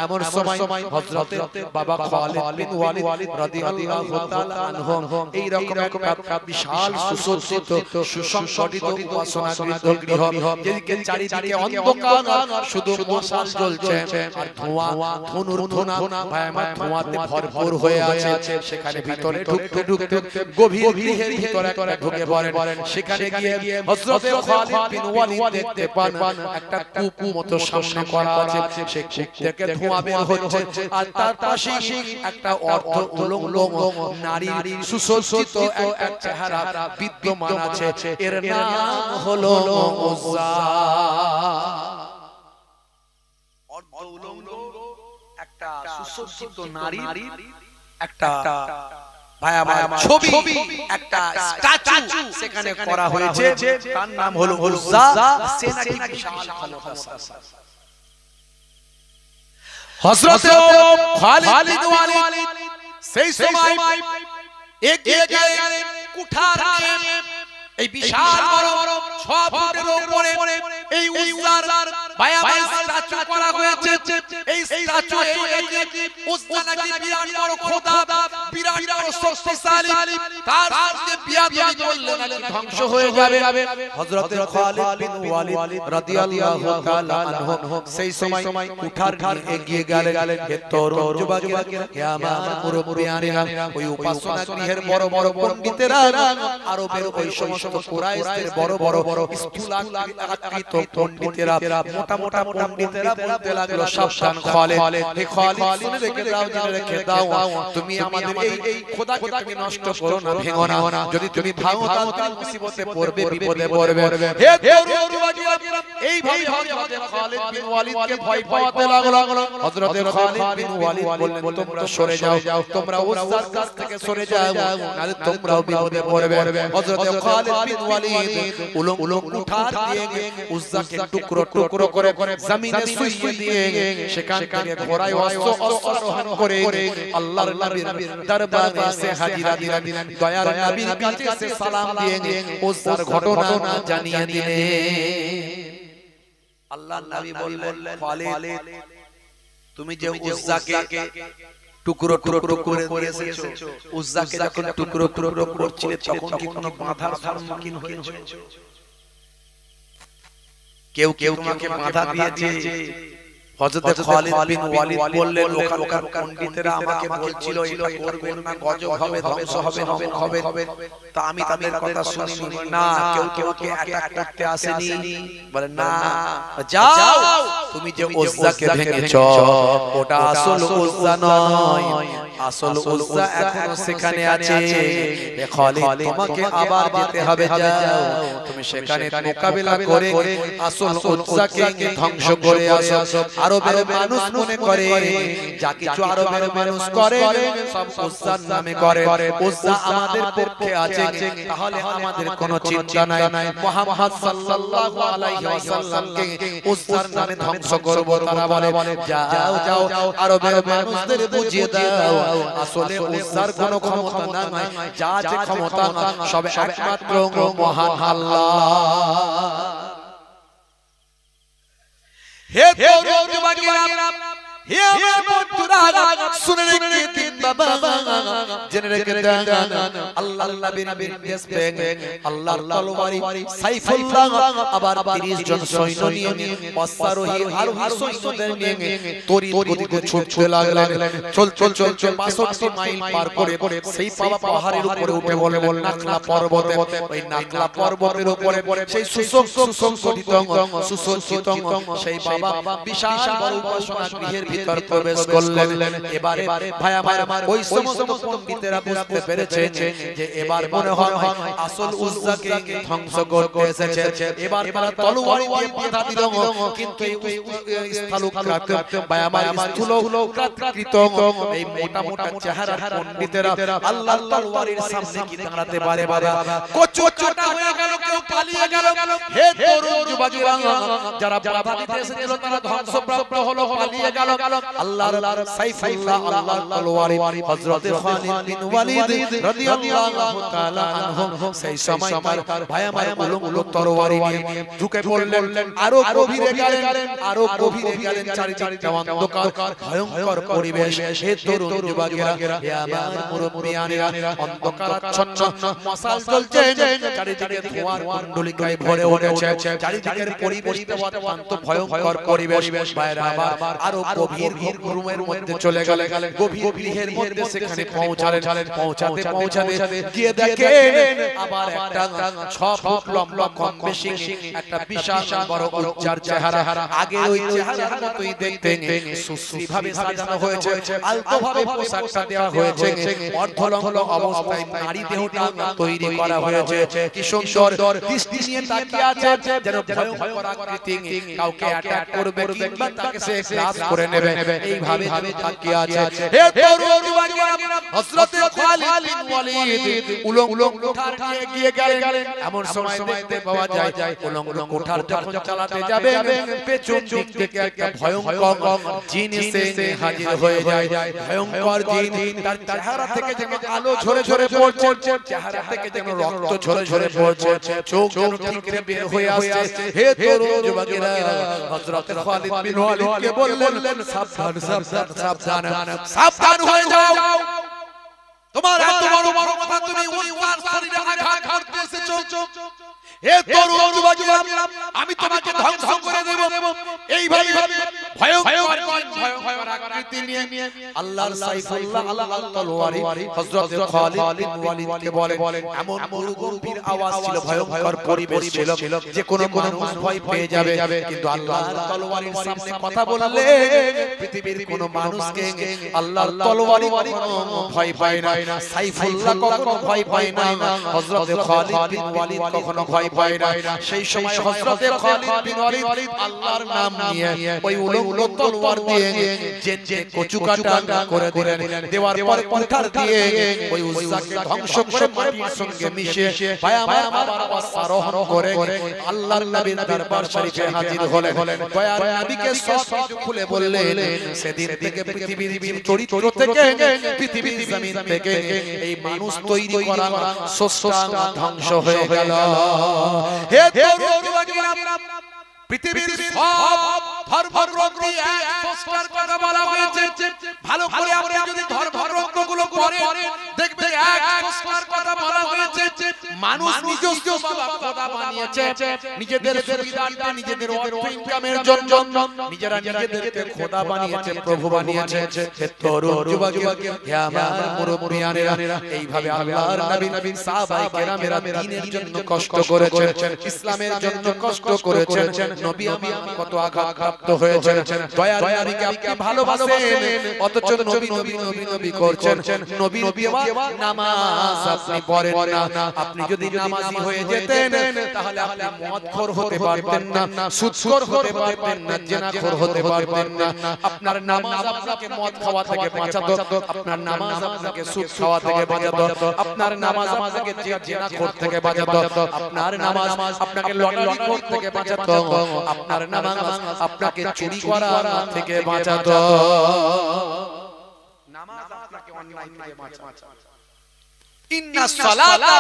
এমন সময় হযরত বাবা খালিদ বিন ওয়ালিদ রাদিয়াল্লাহু তাআলা আনহু এই রকম একটা বিশাল সুসজ্জিত, সুসংগঠিত উপাসনা গৃহ, যেদিকে চারিদিকে অন্ধকার, শুধু মশাল জ্বলছে আর ধোঁয়া, ধুনুর ধোঁয়া, ভাই আমার, ধোঁয়াতে ভরপুর হয়ে আছে। সেখানে ভিতরে ঢুকতে গভীর গৃহের ভিতরে ঢুকে পড়েন। সেখানে গিয়ে হযরত খালিদ বিন ওয়ালিদ দেখতে পান একটা কূপ মতো সামনে করা আছে, সেই কূপ থেকে ধোঁয়া বের হচ্ছে, আর তার পাশে একটা অর্ধ উলঙ্গ নারীর সুসজ্জিত একটা চেহারা বিদ্যমান আছে। এর নাম হলো উজ্জা। অর্ধ উলঙ্গ একটা সুসজ্জিত নারীর একটা ছবি, একটা স্ট্যাচু সেখানে করা হয়েছে, তার নাম হলো উজ্জা। সে নাকি বিশাল ক্ষমতা। হযরত খালিদ বিন ওয়ালিদ সেই সময় এগিয়ে গেলেন কুঠার নিয়ে। এই বিশাল বড় 6 ফুটের উপরে এই উজ্জার স্ট্যাচু করা হয়েছে। এই স্ট্যাচু উজ্জা নাকি বিরাট বড় খোদা, বিরাট বড় শক্তিশালী, তার সঙ্গে বিয়াদবি করলে নাকি ধ্বংস হয়ে যাবে। হযরত খালিদ বিন ওয়ালিদ রাদিয়াল্লাহু তাআলা আনহু সেই সময় কুঠার নিয়ে এগিয়ে গেলেন। হে তরুণ যুবকেরা, হে আমার মুরব্বিয়ানেরা, ওই উপাসনা গৃহের বড় বড় পণ্ডিতেরা, আরবের ওই সমস্ত কুরাইশদের বড় বড় স্থূলাকৃত তো পণ্ডিতেরা মোটা মোটা পণ্ডিতেরা বলতে লাগলো সাবধান খালিদ, হে খালিদ শুনে রেখে দাও, জেনে রেখে দাও, তুমি আমাদের এই খোদাকে তুমি নষ্ট করো না, ভেঙো না, যদি তুমি ভাঙো তাহলে মুসিবতে পড়বে, বিপদে পড়বে। হে তরুণ যুবকেরা, এই ভাবে হযরত খালিদ বিন ওয়ালিদকে ভয় পাওয়াতে লাগলো। হযরত খালিদ বিন ওয়ালিদ বললেন, তোমরা সরে যাও, তোমরা উজ্জার কাছ থেকে সরে যাও, নালে তোমরাও বিপদে পড়বে। হযরত খালিদ বিন ওয়ালিদ উলম উঠার দিয়ে উজ্জাকে টুকরো টুকরো করে জমিনে শুইয়ে দিয়ে সেখান থেকে ঘোড়ায় অশ্বারোহণ করে আল্লাহর নবীর দরবারে এসে হাজিরা দিলেন। দয়ার নবীর কাছে এসে সালাম দিয়ে উজ্জার ঘটনা জানিয়ে দিলেন। আল্লাহর নবী বললেন, খালিদ তুমি যে উজ্জাকে টুকরো টুকরো করে দিয়েছো, উজ্জাকে যখন টুকরো টুকরো করছিলে তখন কি কোনো বাধার সম্মুখীন হয়েছো? কেউ তোমাকে বাধা দিয়েছে? হযরত খালিদ বিন ওয়ালিদ বললেন, ওখানকার পণ্ডিতেরা আমাকে বলছিল এটা করবেন না, গজব হবে, ধ্বংস হবে, তা আমি তাদের কথা শুনিনি। না, কেউ তোমাকে অ্যাটাক করতে আসেনি? বলে না, যাও, তুমি যে উজ্জাকে ভেঙেছো ওটা আসল উজ্জা নয়, আসল উজ্জা এখনো সেখানে আছে। এ খালিদ তোমাকে আবার যেতে হবে, যাও তুমি সেখানে মোকাবিলা করে আসল উজ্জাকে ধ্বংস করে আসো। আরবের মানুষ মনে করে যা কিছু আরবের মানুষ করে সব উজ্জার নামে করে, উজ্জা আমাদের পক্ষে আছে তাহলে আমাদের কোনো চিন্তা নাই। মুহাম্মদ সাল্লাল্লাহু আলাইহি ওয়াসাল্লামকে উজ্জার নামে ধ্বংস করব, তারা বলে যাও যাও আরবের মানুষদের বুঝিয়ে দাও আসলে উজ্জার কোনো ক্ষমতা নাই, যা আছে ক্ষমতা সব একমাত্র মহান আল্লাহ। হে তরুণ যুবকেরা, হে আমার বন্ধুরা, শুনে রেখে দিন বাবা, জেনে রেখে দেন আল্লাহর নবীর নির্দেশ পেয়ে আল্লাহর তলোয়ারি সাইফুল্লাহ আবার 30 জন সৈন্য নিয়ে অশ্বারোহী আরোহী সৈন্যদের নিয়ে তড়িৎ গতিতে ছুটতে লাগলেন। চল 65 মাইল পার করে সেই পাহাড়ের উপরে উঠে বলে নাকলা পর্বতে, ওই নাকলা পর্বতের উপরে সেই সুসংগঠিত সেই বাবা বিশাল বড় উপাসনা গৃহের ভিতর প্রবেশ করলেন। এবারে ভাই আমার ওই সমস্ত পণ্ডিতেরা বুঝতে পেরেছেন যে এবার মনে হয় আসল উজ্জাকে ধ্বংস করতে এসেছে। এবার তারা তলোয়ার দিয়ে বাধা দিল, কিন্তু এই স্থলকাত ভাই আমার স্থূলকৃত এই মোটা মোটা চেহারার পণ্ডিতেরা আল্লাহর তলোয়ারের সামনে কি দাঁড়াতে পারে? বাবা কোচোটা হয়ে গেল, কেউ পালিয়ে গেল। হে তরুণ যুবকেরা, যারা বাধা দিতে এসেছিল তারা ধ্বংসপ্রাপ্ত হলো, পালিয়ে গেল। আল্লাহর সাইফুল্লাহ আল্লাহর তলোয়ারি হযরত খালিদ বিন ওয়ালিদ রাদিয়াল্লাহু তাআলা আনহু সেই সময় তার ভাই আমার উলম তরবারি নিয়ে ঢুকে পড়লেন। আরো গভীরে গেলেন, চারিদিকে অন্ধকার ভয়ঙ্কর পরিবেশ। হে তরুণ যুবকেরা, হে আমার মুরব্বিয়ানেরা, অন্ধকারাচ্ছন্ন মশাল জ্বলছে, চারিদিকে ধোঁয়ার কুণ্ডলিকায় ভরে উঠেছে, চারিদিকের পরিবেশটা অত্যন্ত ভয়ঙ্কর পরিবেশ। বাইরে আবার আরো গভীর রুমের মধ্যে চলে গেলেন, গভীর গৃহের মধ্যে সেখানে পৌঁছাতে গিয়ে দেখেন আবার একটা 6 ফুট লম্বা কম বেশি একটা বিশাল বড় উজ্জার চেহারা। আগে ওই চেহারার মতোই দেখতে সুশ্রীভাবে সাজানো হয়েছে, আলতোভাবে পোশাকটা দেওয়া হয়েছে, অর্ধলঙ্গ অবস্থায় নারী দেহটা তৈরি করা হয়েছে। কি সুন্দর দৃষ্টি নিয়ে তাকিয়ে আছে, যেন ভয়ঙ্কর আকৃতি, কাউকে অ্যাটাক করবে কিংবা তাকে সে গ্রাস করে নেবে, এইভাবে তাকিয়ে আছে। হে তরুণ যুবকেরা, হযরত খালিদ বিন ওয়ালিদ উলঙ্গ কোঠার গিয়ে গেলেন। এমন সময় দেখতে পাওয়া যায় উলঙ্গ কোঠার যখন চালাতে যাবে পেছন দিক থেকে একটা ভয়ঙ্কর জিন এসে হাজির হয়ে যায়। ভয়ঙ্কর জিন, তার চেহারা থেকে যেন আলো ঝরে পড়ছে, চেহারা থেকে যেন রক্ত ঝরে পড়ছে, চোখ যেন ঠিকরে বের হয়ে আসছে। হে তরুণ যুবকেরা, হযরত খালিদ বিন ওয়ালিদকে বললেন সাবধান হয়ে যাও, তোমার এত বড় কথা, তুমি উজ্জার শরীরে আঘাত করতে এসেছো। হে তরুণ যুবকেরা, আমি তোমাকে ধ্বংস করে দেব। এইভাবে ভয়ঙ্কর আকৃতি নিয়ে আল্লাহর সাইফুল্লাহ আল্লাহর তলোয়ারি হযরত খালিদ বিন ওয়ালিদকে বলে। এমন গম্ভীর আওয়াজ ছিল, ভয়ঙ্কর পরিবেশ ছিল, যে কোনো মানুষ ভয় পেয়ে যাবে। কিন্তু আল্লাহর তলোয়ারির সামনে কথা বললে পৃথিবীর কোনো মানুষকে আল্লাহর তলোয়ারি কখনো ভয় পায় না। সাইফুল্লাহ কখনো ভয় পায় না, হযরত খালিদ বিন ওয়ালিদ কখনো ভয় পায় না। সেই সময় হযরত খালিদ বিন ওয়ালিদ আল্লাহর নাম নিয়ে ওই উলঙ্গ তলোয়ার দিয়ে যে কচুকাটা করে দিলেন। দেওয়ার পর কুঠার দিয়ে ওই উজ্জাকে ধ্বংস করে মাটির সঙ্গে মিশে পায়ামার আবার সারোহণ করে আল্লাহর নবীর দরবার শরীফে হাজির হলেন। দয়ার নবীকে সব কিছু খুলে বললেন। সেদিন থেকে পৃথিবীর চরিত্র থেকে পৃথিবীর জমিন থেকে এই মানুষ তৈরি করা স্রষ্টা ধ্বংস হয়ে গেল। হে তরুণ যুবকেরা, পৃথিবীর সব ধর্মগ্রন্থে এক স্রষ্টার কথা বলা হয়েছে। ভালো করে আপনি যদি ধর্মগ্রন্থগুলো পড়েন দেখবেন এক স্রষ্টার কথা বলা হয়েছে। মানুষ নিজস্ব খোদা বানিয়েছে, নিজেদের সুবিধার্থে, নিজেদের অর্থ ইনকামের জন্য নিজেরা নিজেদেরকে খোদা বানিয়েছে, প্রভু বানিয়েছে। হে তরুণ যুবকেরা, হে আমার মুরব্বিয়ানেরা, এইভাবে আল্লাহর নবী সাহাবায়ে কেরামেরা দ্বীনের জন্য কষ্ট করেছেন, ইসলামের জন্য কষ্ট করেছেন। নবী আমার কত আঘাতপ্রাপ্ত হয়েছেন। দয়ার নবীকে আপনি ভালোবাসেন, অথচ নবী নবী নবী নবী করছেন। নবীর দেওয়া নামাজ আপনি পড়েন না। আপনি যদি নামাজি হয়ে যেতেন তাহলে আপনি মদখোর হতে পারতেন না, সুদখোর হতে পারতেন না, জিনাখোর হতে পারতেন না। আপনার নামাজ আপনাকে মদ খাওয়া থেকে বাঁচাতো, আপনার নামাজ আপনাকে সুদ খাওয়া থেকে বাঁচাতো, আপনার নামাজ আপনাকে জিনাখোর থেকে বাঁচাতো, আপনার নামাজ আপনাকে লটারিখোর থেকে বাঁচাতো, আপনার নামাজ আপনাকে চুরি করা থেকে বাঁচাতো। নামাজ আপনাকে অন্যায় থেকে বাঁচাতো। ইন্নাস সালাতা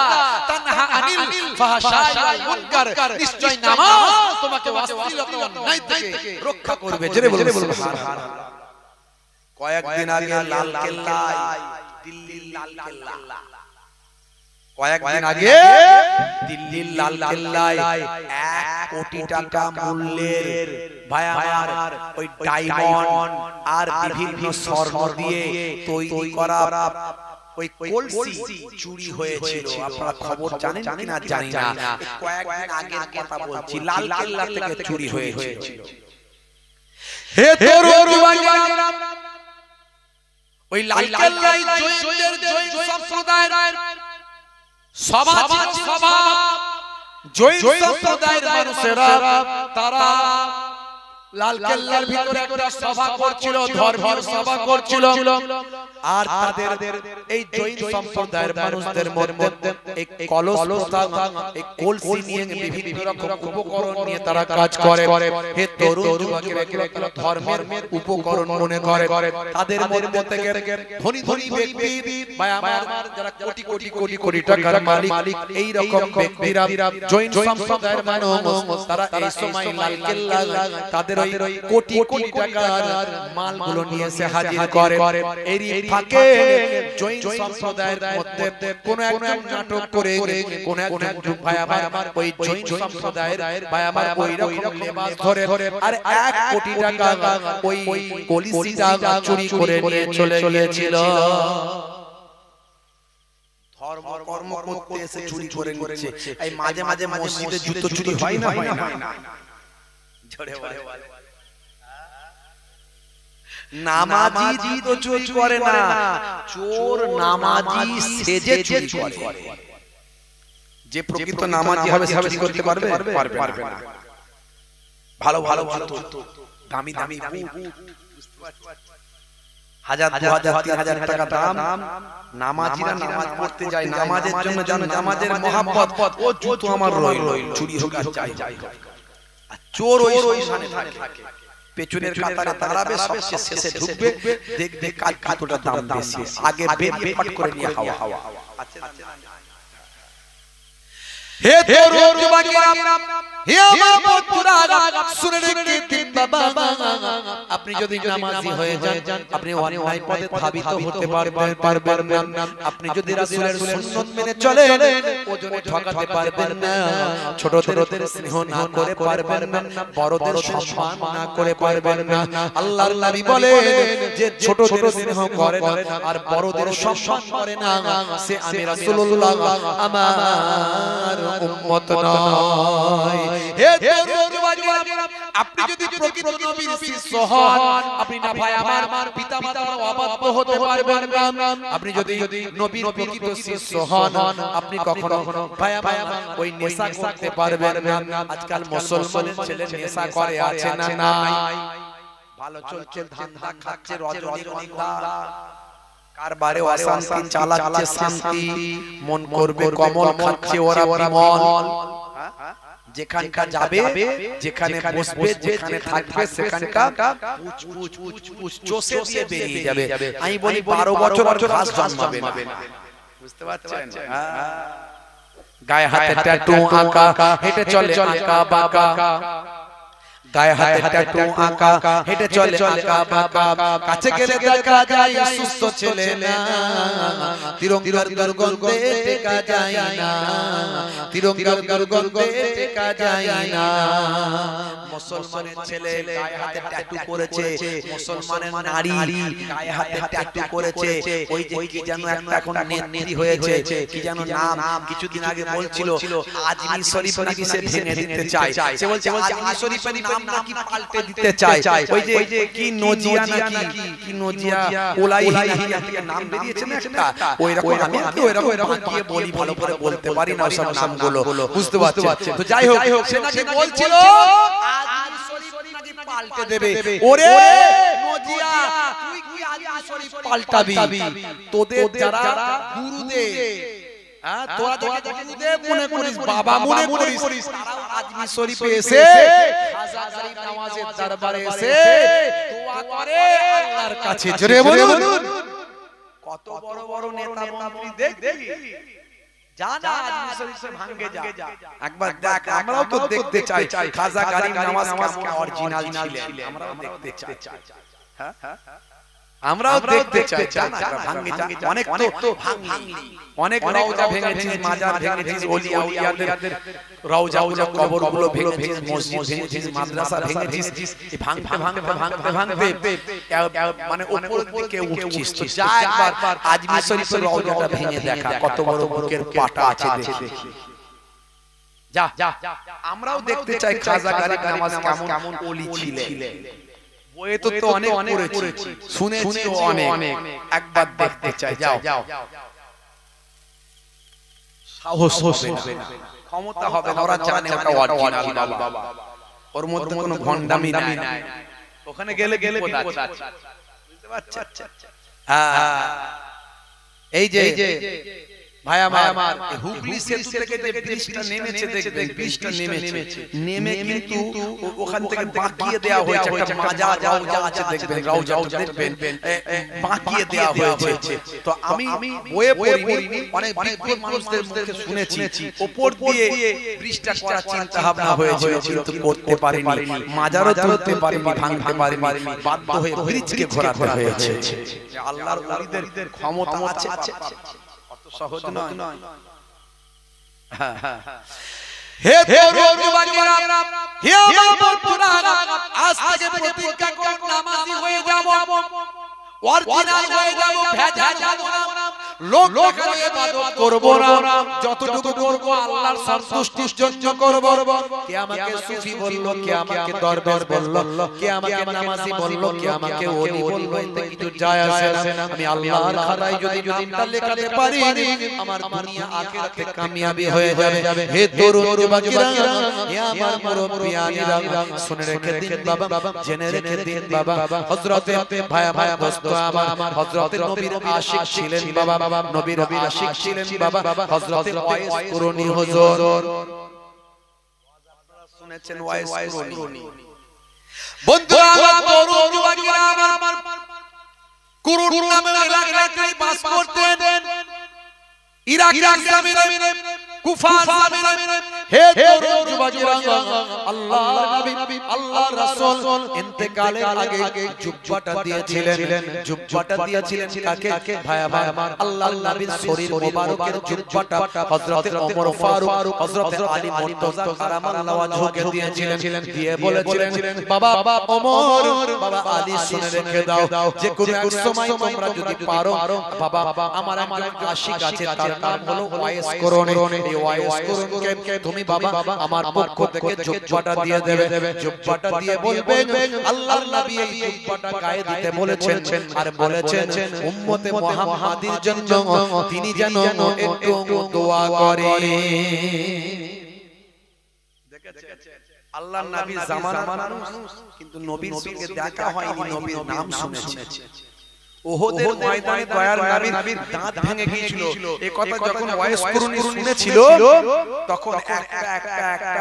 তানহা আনিল ফাহশাই ওয়াল মুনকার, নিশ্চয় নামাজ তোমাকে অশ্লীলতা অন্যায় থেকে রক্ষা করবে। জোরে বলুন সুবহানাল্লাহ। কয়েকদিন আগে লাল কেল্লায়, দিল্লির লাল কেল্লা, কয়েকদিন আগে দিল্লির লাল কেল্লায় 1 কোটি টাকা মূল্যের ভাই আমার ওই ডায়মন্ড আর বিভিন্ন স্বর্ণ দিয়ে তৈরি করা ওই কলসি চুরি হয়েছিল। আপনারা খবর জানেন কিনা জানি না, কয়েকদিন আগের কথা বলছি, লাল কেল্লা থেকে চুরি হয়েছিল। হে তরুণ যুবকেরা, ওই লাল কেল্লায় জৈনদের জৈন সম্প্রদায়ের সভা, জৈন সম্প্রদায়ের মানুষেরা তারা লাল কেল্লার ভিতরে একটা সভা করছিল, ধর্মীয় সভা করছিল। আর তাদের এই জৈন সম্প্রদায়ের মানুষদের মধ্যে এই কলস প্রথা, এই কলসি নিয়ে বিভিন্ন রকম উপকরণ নিয়ে তারা কাজ করে। হে তরুণ যুবকেরা, এগুলো ধর্মের উপকরণ মনে করে। তাদের মধ্যে থেকে ধনী ধনী ব্যক্তি বা আমার যারা কোটি কোটি কোটি কোটি টাকার মালিক, এই রকম ব্যক্তিরা জৈন সম্প্রদায়ের মানুষ তারা এই সময় লাল কেল্লা তাদের ওই কোটি কোটি টাকার মালগুলো নিয়ে এসে হাজির করে। এরই ফাঁকে জৈন সম্প্রদায়ের মধ্যে কোন একজন নাটক করে কোন একজন ভাই আমার ওই জৈন সম্প্রদায়ের ভাই আমার ওই রকম লেবাস ধরে আর 1 কোটি টাকা ওই কলসিটা চুরি করে নিয়ে চলে গিয়েছিল। ধর্ম কর্ম করতে এসে চুরি করে নিচ্ছে। এই মাঝে মাঝে মসজিদে জুতো চুরি হয় না? ঝরে বলে নামাজি তো চুরি করে না, চোর নামাজি সেজে চুরি করে। যে প্রকৃত নামাজি হবে সে চুরি করতে পারবে না। ভালো ভালো দামি দামি হাজার 2000 3000 টাকা দাম নামাজিরা নামাজ পড়তে যায়, নামাজের জন্য জানো নামাজের মহব্বত, ও জুতো আমার রইল চুরি হোক আর যাই, আর চোর ওই সামনে থাকে, পেছনের কাতারে দাঁড়াবে, সবচেয়ে শেষে ঢুকবে, দেখবে কাল কতটা দাম বেশি, আগে বের পাট করে নিয়ে হাওয়া। হে তরুণ যুবকেরা, হে আমার বন্ধুরা, শুনে রেখে দিন বাবা, আপনি যদি নামাজি হয়ে যান আপনি অন্যায় পথে ধাবিত হতে পারবেন না। আপনি যদি রাসূলের সুন্নাত মেনে চলেন ওজনে ঠকাতে পারবেন না। ছোটদের স্নেহ না করে পারবেন না, বড়দের সম্মান না করে পারবেন না। আল্লাহর নবী বলেন যে ছোটদের স্নেহ করে না আর বড়দের সম্মান করে না সে আমি রাসূলুল্লাহ আমার উম্মত নয়। হে তরুণ যুবকেরা, আপনি যদি প্রকৃত নবীর শিষ্য হন আপনি না ভাই আমার পিতামাতার অবাধ্য হতে পারবেন না। আপনি যদি নবীর প্রকৃত শিষ্য হন আপনি কখনো ভাই আমার ওই নেশা করতে পারবেন না। আজকাল মুসলমানের ছেলে নেশা করে আছে না নাই? ভালো চলছে, ধান্দা খাচ্ছে, রজনীগন্ধা কারবারে অশান্তি চালাচ্ছে শান্তি, মন করবে কমল খাচ্ছে ওরা বিমল। যেখানটা যাবে, যেখানে বসবে, যেখানে থাকবে সেখানটা পুচ চষে দিয়ে বেরিয়ে যাবে। আমি বলি 12 বছর ঘাস জন্মাবে না, বুঝতে পারছেন? গায়ে হাতে ট্যাটু আঁকা, হেঁটে চলে আঁকা বাঁকা, গায়ে হাতে ট্যাটু আঁকা, হেঁটে চলে আঁকা বাঁকা, কাছে গেলে দেখা যায় সুস্থ ছেলে না, তিরঙ্গার দুর্গন্ধে টেকা যায় না, তিরঙ্গার দুর্গন্ধে টেকা যায় না। মুসলমানের ছেলে গায়ে হাতে ট্যাটু করেছে, মুসলমানের নারী গায়ে হাতে ট্যাটু করেছে, ওই যে কি জানো একটা এখন নেত্রী হয়েছে, কি জানো নাম, কিছুদিন আগে বলছিল আজমির শরীফ নাকি সে ভেঙে দিতে চায়। সে বলছে আজমির শরীফের নাম নাকি পাল্টে দিতে চায়। ওই যে কি নজিয়া নাকি কি নজিয়া ওলাইহিয়া থেকে নাম বেরিয়েছে না একটা, ওইরকম আমি ওইরকম বাঁকিয়ে বলি, ভালো করে বলতে পারি না সব নামগুলো, বুঝতে পারছেন? তো যাই হোক, সে নাকি বলছিল আজমির শরীফ নাকি পাল্টে দেবে। ওরে নজিয়া, তুই কি আজমির শরীফ পাল্টাবি? তোদের যারা গুরুদেব, তোরা যাকে গুরুদেব মনে করিস, বাবা মনে করিস, তারাও আজমির শরীফে এসে খাজা গরিব নওয়াজের দরবারে এসে দোয়া করে আল্লাহর কাছে। জোরে বলুন, কত বড় বড় নেতা মন্ত্রী দেখবি, জানা আজমির শরীফে ভাঙে যা, একবার দেখ। আমরাও তো দেখতে চাই খাজা গরিব নওয়াজ কেমন অরিজিনাল ছিলেন, আমরাও দেখতে চাই। হ্যাঁ, আমরাও দেখতে চাই। অনেক তো ভাঙলি, অনেক রওজা ভেঙেছিস, মাজার ভেঙেছিস, ওলিয়া উলিয়াদের রওজা কবরগুলো ভেঙেছিস, মসজিদ ভেঙেছিস, মাদ্রাসা ভেঙেছিস। ভাঙতে মানে উপরের দিকে উঠছিস। তো যা একবার আজমির শরীফের রওজাটা ভেঙে দেখা, কত বড় বুকের পাটা আছে দেখে। যা, আমরাও দেখতে চাই খাজা গরিব নওয়াজ কেমন ওলি ছিলেন। বইয়ে তো অনেক পড়েছি, শুনেছি অনেক, একবার দেখতে চাই। যাও, সাহস হবে না, ক্ষমতা হবে না, ওরা জানে ওটা অরিজিনাল বাবা, ওর মধ্যে কোনো ভন্ডামি নাই। ওখানে গেলে বিপদ আছে, বুঝতে পারছেন? এই যে ভাই আমার হুগলি সেতু থেকে যে ব্রিজটা নেমেছে দেখবেন, ব্রিজটা নেমে কিন্তু ওখান থেকে বাঁকিয়ে দেওয়া হয়েছে, একটা মাজার রওজা আছে দেখবেন, রওজাটা দেখবেন বাঁকিয়ে দেওয়া হয়েছে। তো আমি বইয়ে পড়িনি, অনেক বিজ্ঞ মানুষদের মুখে শুনেছি উপর দিয়ে ব্রিজটা করার চিন্তা ভাবনা হয়েছিল, কিন্তু করতে পারিনি, মাজারও তুলতে পারিনি, ভাঙতে পারিনি, বাধ্য হয়ে ব্রিজকে ঘোরাতে হয়েছে। আল্লাহর ওলিদের ক্ষমতা আছে, সহজ নয়। হে তরুণ যুবকেরা, হে আমার বন্ধুরা, আজ থেকে প্রতিজ্ঞা কর নামাজি হয়ে যাব, অরিজিনাল হয়ে যাব, ভেজাল যাব না, লোক দেখানো ইবাদত করব না, যতটুকু করব আল্লাহর সন্তুষ্টির জন্য করব। কে আমাকে সুফি বলল, কে আমাকে দরবেশ বলল, কে আমাকে নামাজি বলল, কে আমাকে ওলি বলল, এতে কিছু যায় আসে না। আমি আল্লাহর খাতায় যদি নামটা লেখাতে পারি আমার দুনিয়া আখিরাতে কামিয়াবি হয়ে যাবে। হে তরুণ যুবকেরা, হে আমার মুরব্বিয়ানিরা, শুনে রেখে দিন বাবা, জেনে রেখে দিন বাবা, হযরতে ভাই দোস্ত আমার, হযরতে নবীর আশিক ছিলেন বাবা, নবীর আশিক ছিলেন বাবা, হযরতে ওয়াইস কুরনি হুজুর। আপনারা শুনেছেন ওয়াইস কুরনি। বন্ধুরা আমার, তরুণ যুবকেরা আমার, কুরুন নামের এলাকায় বাস করতেন, ইরাকের জমিনে কুফা জামিনে হে তরুণ যুবকেরা আল্লাহর নবী আল্লাহর রাসূল ইন্তেকালের আগে জুব্বাটা দিয়েছিলেন কাকে ভাইয়া আল্লাহর নবীর শরীর মোবারকের জুব্বাটা হযরতে ওমর ফারুক হযরতে আলী মুর্তজা কারামাল্লাহু ওয়াজহুকে দিয়েছিলেন দিয়ে বলেছিলেন বাবা ওমর বাবা আলী শুনে রেখে দাও যে কোন এক সময় তোমরা যদি পারো বাবা আমার একজন আশিক আছে তার নাম হলো ওয়াইস করণ এই ওয়াইস করণকে তুমি বাবা আমার পক্ষ থেকে জুব্বাটা দিয়ে দেবে জুব্বাটা দিয়ে বলবেন আল্লাহর নবী এই জুব্বাটা গায়ে দিতে বলেছেন আর বলেছেন উম্মতে মুহাম্মাদির জন্য তিনি যেন একটু দোয়া করে দেখেছেন আল্লাহর নবী জামানার মানুষ কিন্তু নবীর সঙ্গে দেখা হয়নি নবীর নাম শুনেছে ওহদের ময়দানে দয়ার নবীর দাঁত ভেঙে গিয়েছিল এই কথা যখন ওয়াইস কুরুনি শুনেছিল তখন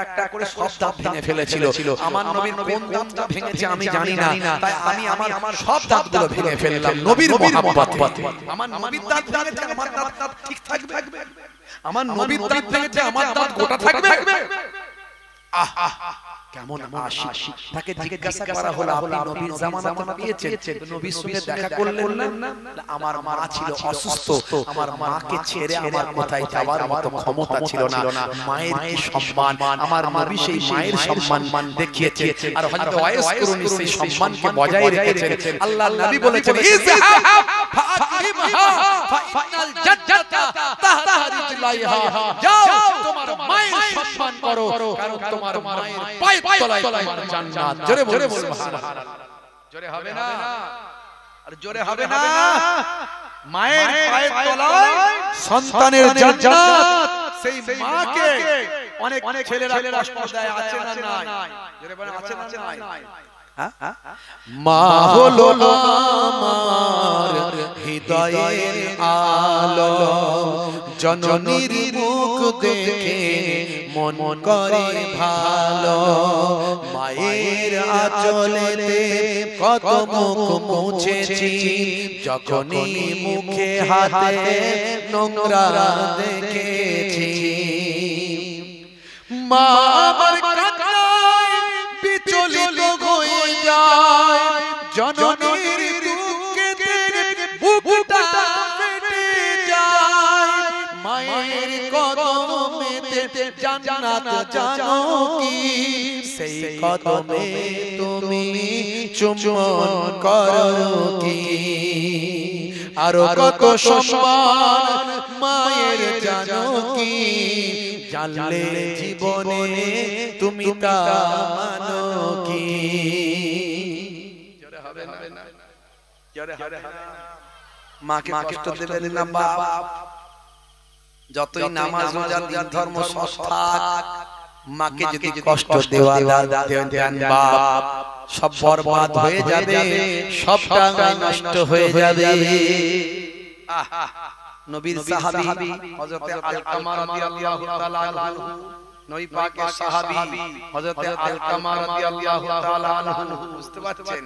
একটা করে সব দাঁত ভেঙে ফেলেছিল আমার নবীর কোন দাঁতটা ভেঙেছে আমি জানি না তাই আমি আমার সব দাঁতগুলো ভেঙে ফেললাম নবীর মহব্বতে আমার নবীর দাঁত ভেঙেছে আমার দাঁত ঠিক থাকবে আমার নবীর দাঁত ভেঙেছে আমার দাঁত গোটা থাকবে কেমন আশিক তাকে জিজ্ঞাসা করা হলো আপনি নবীর জামানাতে পেয়েছেন নবীর সঙ্গে দেখা করলেন না আমার মা ছিল অসুস্থ আমার মাকে ছেড়ে আমার কোথায় যাওয়ার মতো ক্ষমতা ছিল না মায়ের কি সম্মান আমার নবী সেই মায়ের সম্মান দেখিয়েছে আর হযরত ওয়াইস করুনি সেই সম্মানকে বজায় রেখেছেন আল্লাহর নবী বলেছেন ইযহাব ফাতিমাহা ফাইনাল জান্নাতা তাহতা রিজলাইহা যাও তোমার মায়ের সম্মান করো কারণ তোমার মায়ের পায়ের তলায় তোমার জান্নাত জোরে বলে সুবহানাল্লাহ জোরে হবে না আর জোরে হবে না মায়ের পায়ের তলায় সন্তানের জান্নাত সেই মাকে অনেক ছেলেরা কষ্ট দেয় আছে না নাই জোরে বলে আছে না নাই মা হলো আমার হৃদয়ের আলো জননীর মুখ দেখে মন করে ভালো মায়ের আঁচলেতে কত মুখ মুছেছি যখনই মুখে হাতে নোংরা দেখেছি মা আমার কান্নায় বিচলিত হয়ে যায় জননীর দুঃখেতে বুকটা ফেটে যায় মায়ের কদমেতে জান্নাত জানো কি সেই কদমে তুমি চুম্বন করো কি আরো কত সম্মান মায়ের জানো কি জানলে জীবনে তুমি তা মানো কি জোরে হবে না জোরে হবে না মাকে কষ্ট দেবেন না বাপ যতই নামাজ রোজা দিন ধর্ম সৎ মাকে যদি কষ্ট দেওয়া দেন বাপ সব বরবাদ হয়ে যাবে সবটা নষ্ট হয়ে যাবে নবীর সাহাবী হযরত আলকামা রাদিয়াল্লাহু তাআলা আনহু নবী পাকের সাহাবী হযরত আলকামা রাদিয়াল্লাহু তাআলা আনহু বুঝতে পারছেন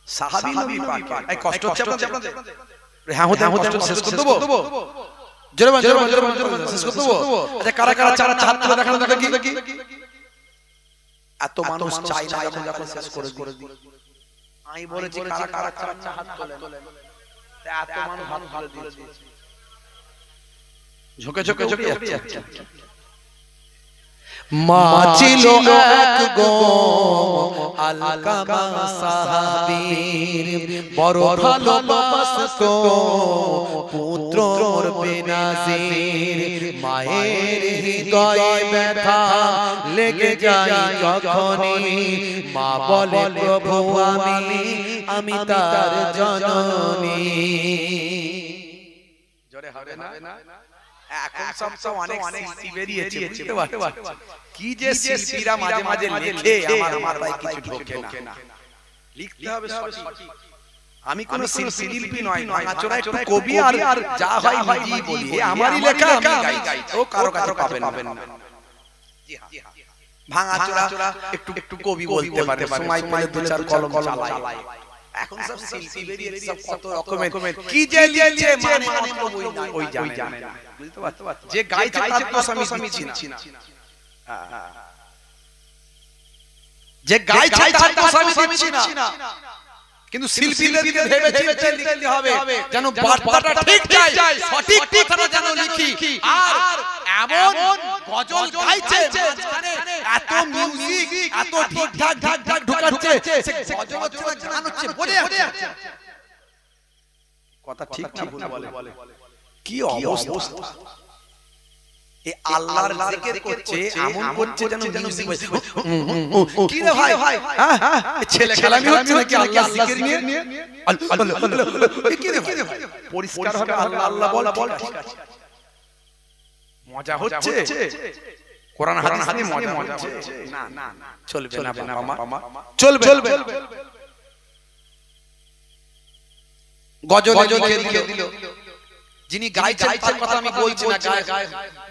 সাহাবী নবী পাক এই কষ্ট হচ্ছে আপনাদের হ্যাঁ হতে শেষ করে দেব জোরে শেষ করে দেব আচ্ছা কারা চারা হাত তুলে দেখানো দেখি এত মানুষ চাই না যখন শেষ করে দিই আমি বলেছি কারা চারা হাত তোলেন এত মানুষ হাত তুলে দিয়েছে ঝুঁকে যাচ্ছে মা ছিল এক গো আলকামা সাহাবীর বড় ভালোবাসতো পুত্রর বেনাজির মায়ের হৃদয়ে ব্যথা লেগে যায় যখনই মা বলে প্রভু আমি তার জননী জোরে হবে না এখন সব অনেক সৃষ্টি বেরিয়েছে বুঝতে পারছো কি যে শিল্পীরা মাঝে মাঝে লেখে আমার মাথায় কিছু ঢোকে না লিখতে হবে সঠিক আমি কোন শিল্পী নয় ভাঙাচোরা একটু কবি আর যা হয় নিজেই বলি আমারই লেখা আমি গাই ও কারো পাবেন না জি হ্যাঁ ভাঙাচোরা একটু কবি বলতে পারে সময় পেলে দু চার কলম চালায় এখন সব শিল্পী বেরিয়ে সব কত রকমের কি যে লিখছে মানে ওই জানে না, বুঝতে পারছো? যে গাইছে তার দোষ আমি দিচ্ছি না, যে গাইছে তার দোষ আমি দিচ্ছি না, কিন্তু শিল্পীদেরকে ভেবে চিন্তে লিখতে হবে যেন বার্তাটা ঠিক যায়, সঠিক কথাটা যেন লিখি। আর এমন গজল গাইছে মাঝখানে এত মিউজিক, এত ঠিকঠাক ঢুকাচ্ছে, সে গজল হচ্ছে না গান হচ্ছে, বলে যাচ্ছে। কথা ঠিক না ভুল বলে? কি অবস্থা! এই আল্লাহর জিকির করছে, এমন করছে যেন মিউজিক বাজছে। কি রে ভাই, হ্যাঁ ছেলে খেলামি হচ্ছে নাকি আল্লাহর জিকির নিয়ে? কি রে ভাই, পরিষ্কার হবে আল্লাহ আল্লাহ বল, ঠিক আছে, মজা হচ্ছে, কোরআন হাদিস মজা হচ্ছে, না না চলবে না বাবা, চলবে। গজল লিখে দিল, যিনি গাইছেন তার কথা আমি বলছি না,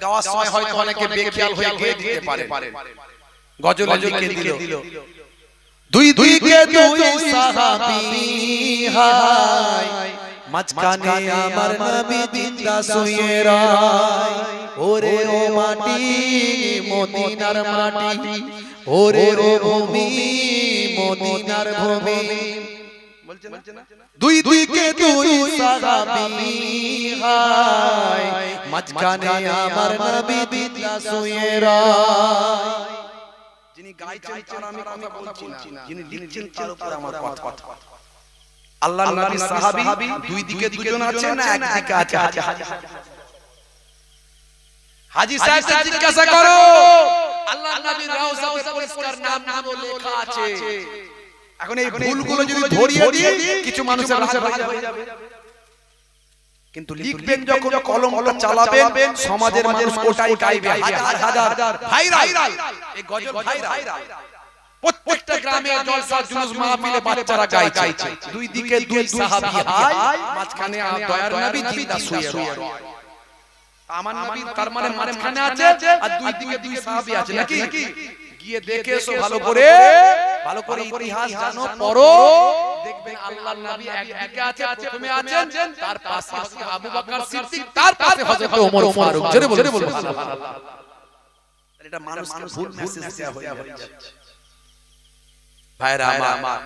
গাওয়ার সময় হয়তো অনেকে বেখেয়াল হয়ে গেয়ে দিতে পারে। গজল লিখে দিল, দুই দিকে দুই সাহাবী হায়, মাঝখানে আমার নবী জিন্দা শুয়ে রয়। ওরে ও মাটি মদিনার মাটি, ওরে ও ভূমি মদিনার ভূমি, দুই দিকে দুই সাহাবী হায়, মাঝখানে আমার নবী জিন্দা শুয়ে রয়। যিনি গাইছেন তার আমি কথা বলছি না, যিনি লিখছেন তার উপর আমার কথা। আল্লাহর নবী সাহাবী দুই দিকে দুজন আছে না একদিকে আছে? হাজী সাহেব জিজ্ঞাসা করো, আল্লাহর নবীর রওজাতে পরিষ্কার নাম লেখা আছে। এখন এই ভুলগুলো যদি ধরিয়ে দিই কিছু মানুষের রাগ হয়ে যাবে, কিন্তু লিখবেন যখন কলমটা চালাবেন সমাজের মানুষ ওটাই গাইবে, হাজার হাজার ভাইরাল, এই গজল ভাইরাল। প্রত্যেকটা গ্রামে জলসা জুলুস মাহফিলে বাচ্চারা গাইছে, দুই দিকে দুই সাহাবী হায়, মাঝখানে দয়ার নবী জিন্দা শুয়ে রয়। আমার নবী তার মানে মাঝখানে আছে আর দুই দিকে দুই সাহাবী আছে নাকি? গিয়ে দেখে এসো ভালো করে ইতিহাস জানো, পড়ো, দেখবেন আল্লাহর নবী একদিকে আছে, প্রথমে আছেন, তার পাশে হযরত আবু বকর সিদ্দিক, তার পাশে হযরত ওমর ফারুক। জোরে বলো সুবহানাল্লাহ। এটা মানুষকে ভুল মেসেজ দেয়া হয়ে যাচ্ছে ভাইরা আমার।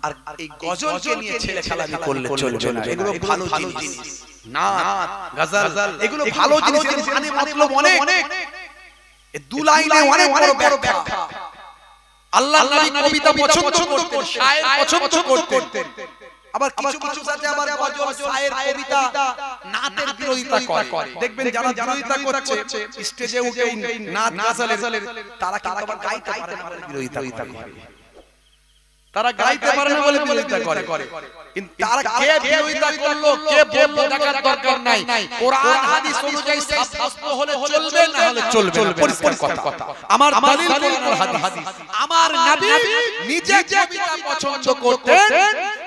আর এই গজলকে নিয়ে ছেলে খেলামি করলে চলবে না, এগুলো ভালো জিনিস না, গজল এগুলো ভালো জিনিস, মানে মতলব অনেক, এই দু লাইনে অনেক বড় ব্যাখ্যা। আল্লাহর নবী কবিতা পছন্দ করতেন, শায়ের পছন্দ করতেন, আবার কিছু মানুষ আছে আবার গজল, শায়ের, কবিতা, নাতের বিরোধিতা করে। দেখবেন যারা বিরোধিতা করছে স্টেজে উঠে নাত গজলের, তারা কিন্তু আবার গাইতে পারে না বলে বিরোধিতা করে। তারা গাইতে পারে না বলে বিরোধিতা করে, কিন্তু তারা কে বিরোধিতা করলো, কে বললো দেখার দরকার নাই। কোরআন হাদিস অনুযায়ী সাব্যস্ত হলে চলবে, না হলে চলবে না, পরিষ্কার কথা। আমার দলিল কোরআন হাদিস। আমার নবী নিজে কবিতা পছন্দ করতেন,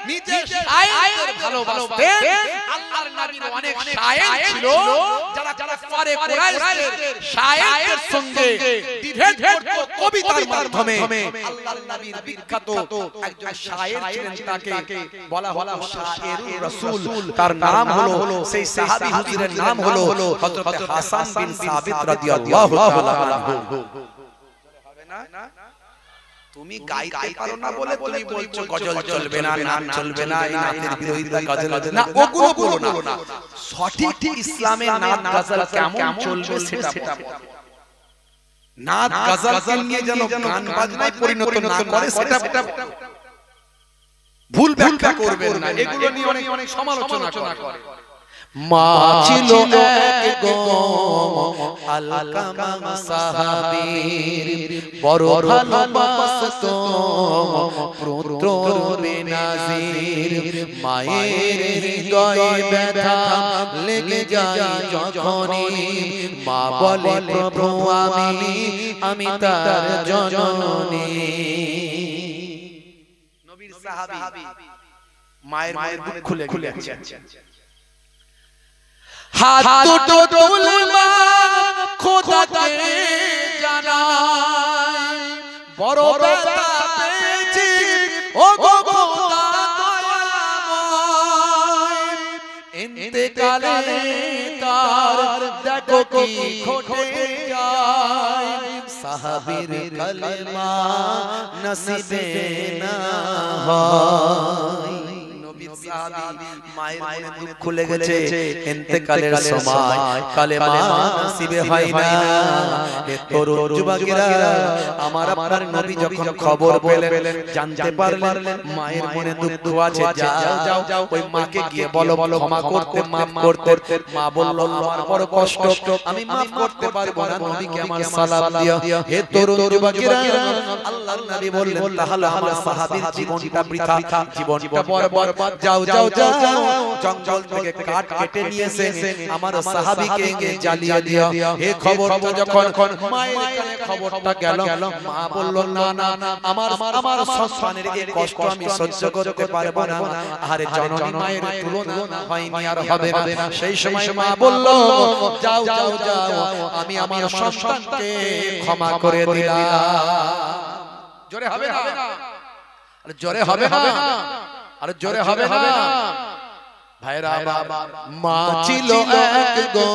নিজে শায়ের ভালোবাসতেন। আল্লাহর নবীর অনেক শায়ের ছিল যারা কুফারে কুরাইশের শায়েরদের সঙ্গে ডিবেট করত কবিতার মাধ্যমে। আল্লাহর নবীর বিখ্যাত একজন শায়ের ছিলেন, তাকে বলা হলো শায়েরুর রাসূল। তার নাম হলো, সেই সাহাবী হুজুরের নাম হলো হযরত হাসান বিন সাবিত রাদিয়াল্লাহু তাআলা আনহু। তুমি গাইতে পারো না বলে তুমি বলছো গজল চলবে না, নাম চলবে না, এই নাতের বিরোধিতা, গজল না, ওগুলো বলো না। সঠিক ইসলামে নাত গজল কেমন চলবে সেটা বলো। নাত গজল নিয়ে যেন গান বাজনায় পরিণত না করে সেটা ভুল ব্যাখ্যা করবেন না, এগুলো নিয়ে অনেক সমালোচনা করে। মা ছিল এক গো আলকামা সাহাবীর, বড় ভালোবাসতো পুত্র বেনাজির। মায়ের হৃদয়ে ব্যথা লেগে যায় যখনই, মা বলে প্রভু আমি তার জননী। নবীর সাহাবী মায়ের বুক খুলে গেছে। হাত দুটো তুলে মা খোদাকে জানাই, বড় ব্যথা পেয়েছি ও গো খোদা কালে তার দেখো কি ঘটে যায় সাহাবীর কালেমা নসিবে না হয় নবীর সাহাবী মায়ের মনে দুঃখ খুলে গেছে ইন্তেকালের সময় কালেমা নসিবে হয় না এ তরুণ যুবকেরা আমার আপনার নবী যখন খবর পেলেন জানতে পারলেন মায়ের মনে দুঃখ আছে যাও যাও ওই মাকে গিয়ে বলো ক্ষমা করতে মাফ করতে মা বলল আমার বড় কষ্ট আমি মাফ করতে পারবো না নবীকে আমার সালাম দিও হে তরুণ যুবকেরা আল্লাহর নবী বললেন তাহলে আমার সাহাবীর জীবনটা বৃথা জীবনটা বরবাদ যাও যাও যাও জঙ্গল থেকে কাঠ কেটে নিয়ে এসে আমার সাহাবীকে জ্বালিয়ে দিও এই খবরটা যখন মায়ের কানে খবরটা গেল মা বলল না না আমার সন্তানের এই কষ্ট আমি সহ্য করতে পারবো না আরে জননী মায়ের তুলনা হয়নি আর হবে না সেই সময় মা বলল যাও যাও যাও আমি আমার সন্তানকে ক্ষমা করে দিলাম জোরে হবে না আরে জোরে হবে না আরে জোরে হবে না ভাইরা মা ছিল এক গো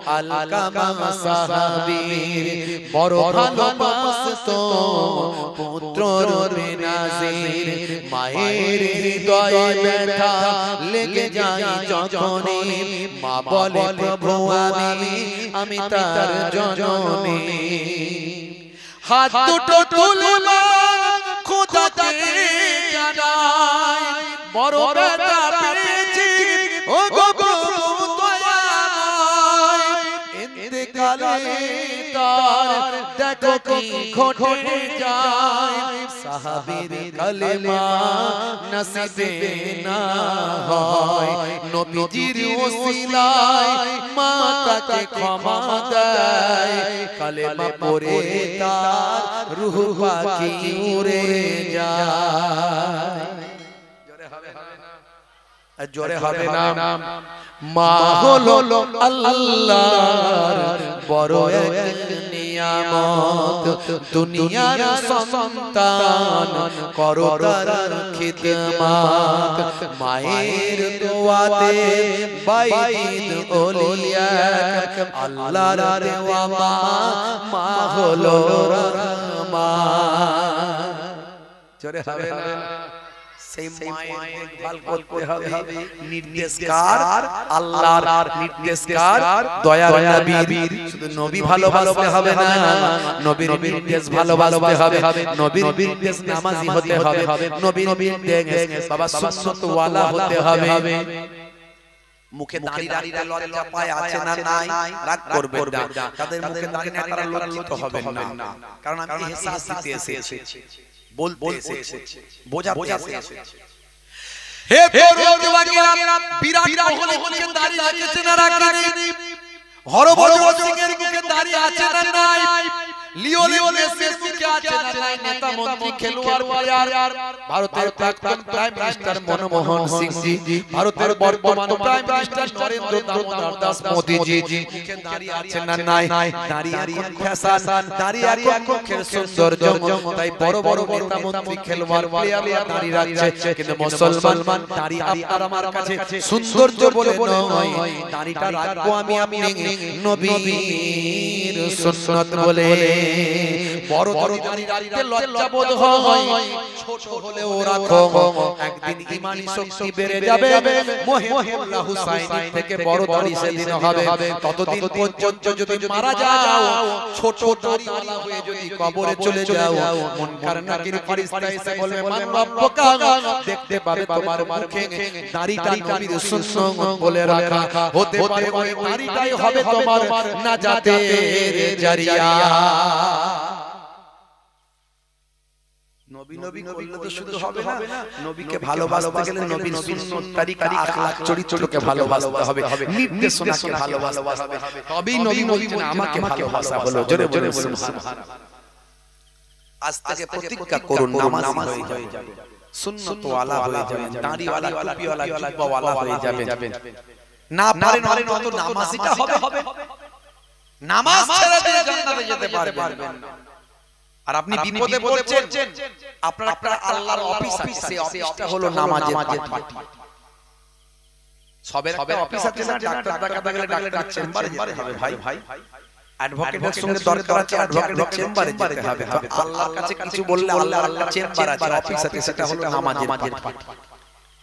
আলকামা সাহাবীর বড় ভালোবাসতো পুত্রর বেনাজির মায়ের হৃদয়ে ব্যথা লেগে যায় যখনই মা বলে প্রভু আমি তার জননী হাত দুটো তুলে মা খোদাকে জানায় বড় ব্যথা পেয়েছি ও গো দয়াময় ইন্তেকালে তার দেখো কি ঘটে যায় সাহাবীর কালেমা নসিবে না হয় নবীজির ওসিলায় মা তাকে ক্ষমা দেয় কালেমা পড়ে তার রূহ পাখি উড়ে যায় জোরে হবে না মা হলো আল্লাহর বড় এক নিয়ামত দুনিয়ার সন্তান করো তার খিদমত মায়ের দোয়াতে বাইত ওলিয়া আল্লাহর দেওয়া মা হলো রহমান জোরে হবে না সেই মায়ের দেখভাল করতে হবে নির্দেশকার আল্লাহর নির্দেশকার দয়ার নবীর শুধু নবী ভালোবাসতে হবে না নবীর নির্দেশ ভালোবাসতে হবে নবীর নির্দেশ নামাজি হতে হবে নবীর নির্দেশ বাবা সুন্নাত ওয়ালা হতে হবে মুখে দাড়ি রাখতে লজ্জা পায় আছে না নাই রাগ করবে না তাদের মুখে দাড়ি না তারা লজ্জিত হবেন না কারণ আমি হিসাব দিতে এসেছি বলতে এসেছি বোঝাতে এসেছি হে তরুণ যুবকেরা বিরাট কোহলি মুখে দাড়ি রাখছে না রাখেনি হরভজন সিং এর মুখে দাড়ি আছে না নাই লিওনেল মেসির মুখে আছে না নাই নেতা মন্ত্রী খেলোয়াড় প্লেয়ার ভারতের প্রাক্তন প্রাইম মিনিস্টার মনমোহন সিং জি ভারতের বর্তমান প্রাইম মিনিস্টার নরেন্দ্র দামোদর দাস মোদি জি মুখে দাড়ি আছে না নাই দাড়ি এখন ফ্যাশন দাড়ি এখন মুখের সৌন্দর্য তাই বড় বড় নেতা মন্ত্রী খেলোয়াড় প্লেয়ার দাড়ি রাখছে কিন্তু মুসলমান দাড়ি আপনার আমার কাছে সৌন্দর্য বলে নয় দাড়িটা রাখবো আমি নবীর সুন্নাত বলে বড় বড় দাড়ি রাখতে লজ্জা বোধ হয় ছোট হলেও রাখো একদিন ঈমানি শক্তি বেড়ে যাবে মোহাম্মদ হুসাইন থেকে বড় দাড়ি সেদিন হবে ততদিন পর্যন্ত যদি মারা যাও ছোট দাড়িওয়ালা হয়ে যদি কবরে চলে যাও মুনকার নাকির ফেরেশতা এসে বলবে মান রব্বুকা দেখতে পাবে তোমার মুখে দাড়িটা নবীর সুন্নাত বলে রাখা হতে পারে ওই দাড়িটাই হবে তোমার নাজাতের জারিয়া নবী নবী করলে তো শুধু হবে না নবীকে ভালোবাসতে গেলে নবীর সুন্নাত তরিকা আখলাক চরিত্রকে ভালোবাসতে হবে নির্দেশনাকে ভালোবাসতে হবে তবেই নবী বলছেন আমাকে ভালোবাসা হলো জোরে জোরে বলুন সুবহানাল্লাহ আজ থেকে প্রতিজ্ঞা করুন নামাজ হয়ে যাবে সুন্নাত ওয়ালা হয়ে যাবেন দাড়ি ওয়ালা টুপি ওয়ালা জুব্বা ওয়ালা হয়ে যাবেন না পারেন অত নামাজিটা হবে নামাজ ছেড়ে দিয়ে জান্নাতে যেতে পারবেন না আর আপনি বিপদে পড়ছেন আপনার আল্লাহর অফিস আছে সেই অফিসটা হলো নামাজের পার্টি সবের একটা অফিস আছে না, ডাক্তার দেখাতে গেলে ডাক্তার চেম্বারে যেতে হবে ভাই। অ্যাডভোকেটের সঙ্গে দরকার আছে, অ্যাডভোকেটের চেম্বারে যেতে হবে। আল্লাহর কাছে কিছু বললে আল্লাহর চেম্বার আছে, অফিস আছে, সেটা হলো নামাজের পাঠ।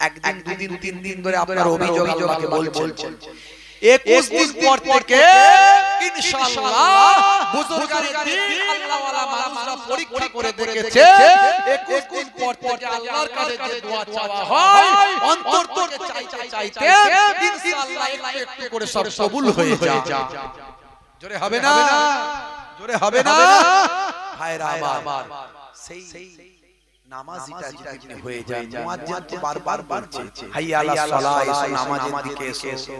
একদিন দুদিন তিন দিন ধরে আপনার অভিযোগ আল্লাহকে বলছেন, 21 দিন পর থেকে ইনশাআল্লাহ বুজুর্গানের দিন আল্লাহওয়ালা মানুষরা পরীক্ষা করে দেখেছে 21 দিন পর থেকে আল্লাহর কাছে যে দোয়া চাওয়া হয় অন্তর থেকে চাইতে ইনশাআল্লাহ একটু করে সব কবুল হয়ে যায়। জোরে হবে না, জোরে হবে না ভাইরা আমার। সেই নামাজিটা যদি হয়ে যায়, মুয়াজ্জিন তো বারবার বলছে হাইয়া আলাস সালাহ, এসো নামাজের দিকে এসো।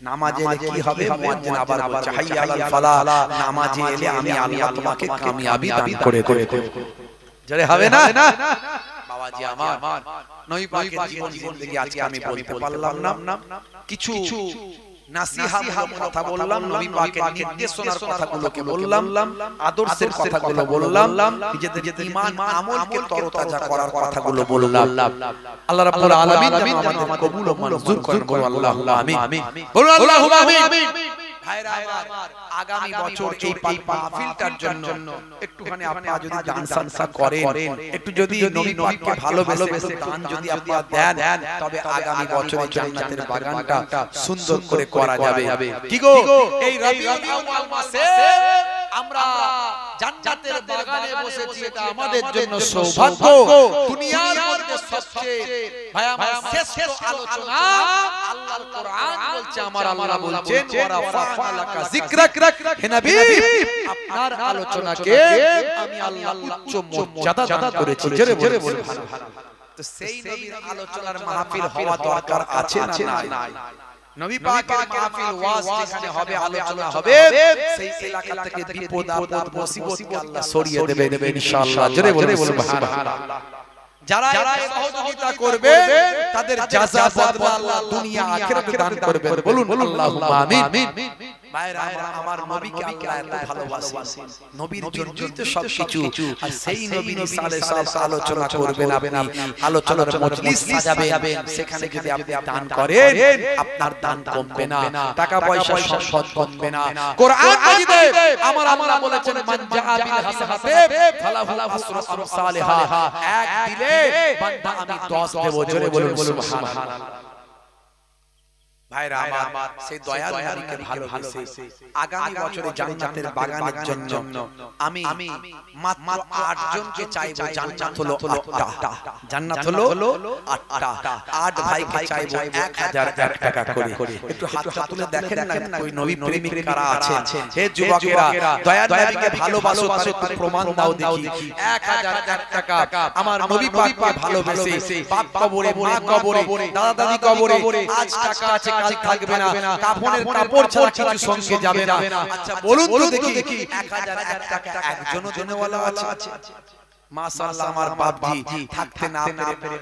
নামাজে কি হবে, মুয়াজ্জিন আবার বলছে হাইয়া আলাল ফালাহ, নামাজে এলে আমি আল্লাহ তোমাকে কামিয়াবি দান করে দেব। জোরে হবে না বাবাজি আমার। নবী পাকের জীবন জিন্দেগি আজকে আমি বলতে পারলাম না, কিছু নাসিহামূলক কথা বললাম, নবী পাকের নির্দেশনার কথাগুলোকে বললাম, আদর্শের কথাগুলো বললাম, নিজেদের ঈমান আমলকে তরতাজা করার কথাগুলো বললাম। আল্লাহ রাব্বুল আলামিন আমাদের কবুল ও মঞ্জুর করুন। আল্লাহুম্মা আমিন। বলুন আল্লাহুম্মা আমিন। ভাইরা আমার, আগামী বছর এই মাহফিলটার জন্য একটুখানি আপনারা যদি দান সাদকা করেন, একটু যদি নবী পাককে ভালোবেসে দান যদি আপনারা দেন, তবে আগামী বছরে জান্নাতের বাগানটা সুন্দর করে করা যাবে। কি গো, এই রবিউল আউয়াল মাসে আমরা জান্নাতের বাগানে বসেছি, এটা আমাদের জন্য সৌভাগ্য। দুনিয়ার মধ্যে সবচেয়ে ভাই আমার শ্রেষ্ঠ আলোচনা আল্লাহর কোরআন বলছে, আমার আল্লাহ বলছেন ওয়া রাফা'না লাকা যিকরাক, হে নবী আপনার আলোচনাকে আমি আল্লাহ উচ্চ মর্যাদা দান করেছি। জোরে জোরে বলুন সুবহানাল্লাহ। তো সেই নবীর আলোচনার মাহফিল হওয়া দরকার আছে না নাই? নবী পাকের মাহফিল ওয়াজ যেখানে হবে, আলোচনা হবে, সেই এলাকা থেকে বিপদ আপদ মুসিবতকে আল্লাহ সরিয়ে দেবে ইনশাআল্লাহ। জোরে বলুন সুবহানাল্লাহ। যারা সহযোগিতা করবে তাদের জাযা বদলা আল্লাহ দুনিয়া আখিরাতে দান করবেন। বলুন আল্লাহুম্মা আমিন। ভাইরা আমার নবীকে আল্লাহ এত ভালোবাসেন, নবীর জন্যই তো সবকিছু। আর সেই নবীর সালেহ আলোচনা করবেন আপনি, আলোচনার মজলিস সাজাবেন, সেখানে যদি আপনি দান করেন আপনার দান কমবে না, টাকা পয়সা সম্পদ কমবে না। কোরআন মাজিদে আমার আল্লাহ বলেছেন মান জাআ বিল হাসানাতি ফালাহু আশরু আমসালিহা, এক দিলে বান্দা আমি 10 দেব। জোরে বলুন সুবহানাল্লাহ। ভাইরা আমার, সেই দয়ার নবীকে ভালোবেসে আগামী বছরে জান্নাতের বাগানের জন্য আমি মাত্র 8 জনকে চাইবো। জান্নাত হলো 8টা, জান্নাত হলো 8টা। 8 ভাইকে চাইবো 1001 টাকা করে। একটু হাতটা তুলে দেখেন না ওই নবী প্রেমিক কারা আছেন। হে যুবকেরা, দয়ার নবীকে ভালোবাসো, তার একটু প্রমাণ দাও দেখি। 1001 টাকা আমার নবী পাককে ভালোবেসে বাপ কবরে, মা কবরে, দাদা দাদি কবরে, আজ টাকা আছে কাল থাকবে না, কাফনের কাপড় ছাড়া কিছু সঙ্গে যাবে না। আচ্ছা বলুন তো দেখি 1001 টাকা একজনও দেনেওয়ালা আছে? মাশাআল্লাহ, আমার বাপজি থাকতে না পেরে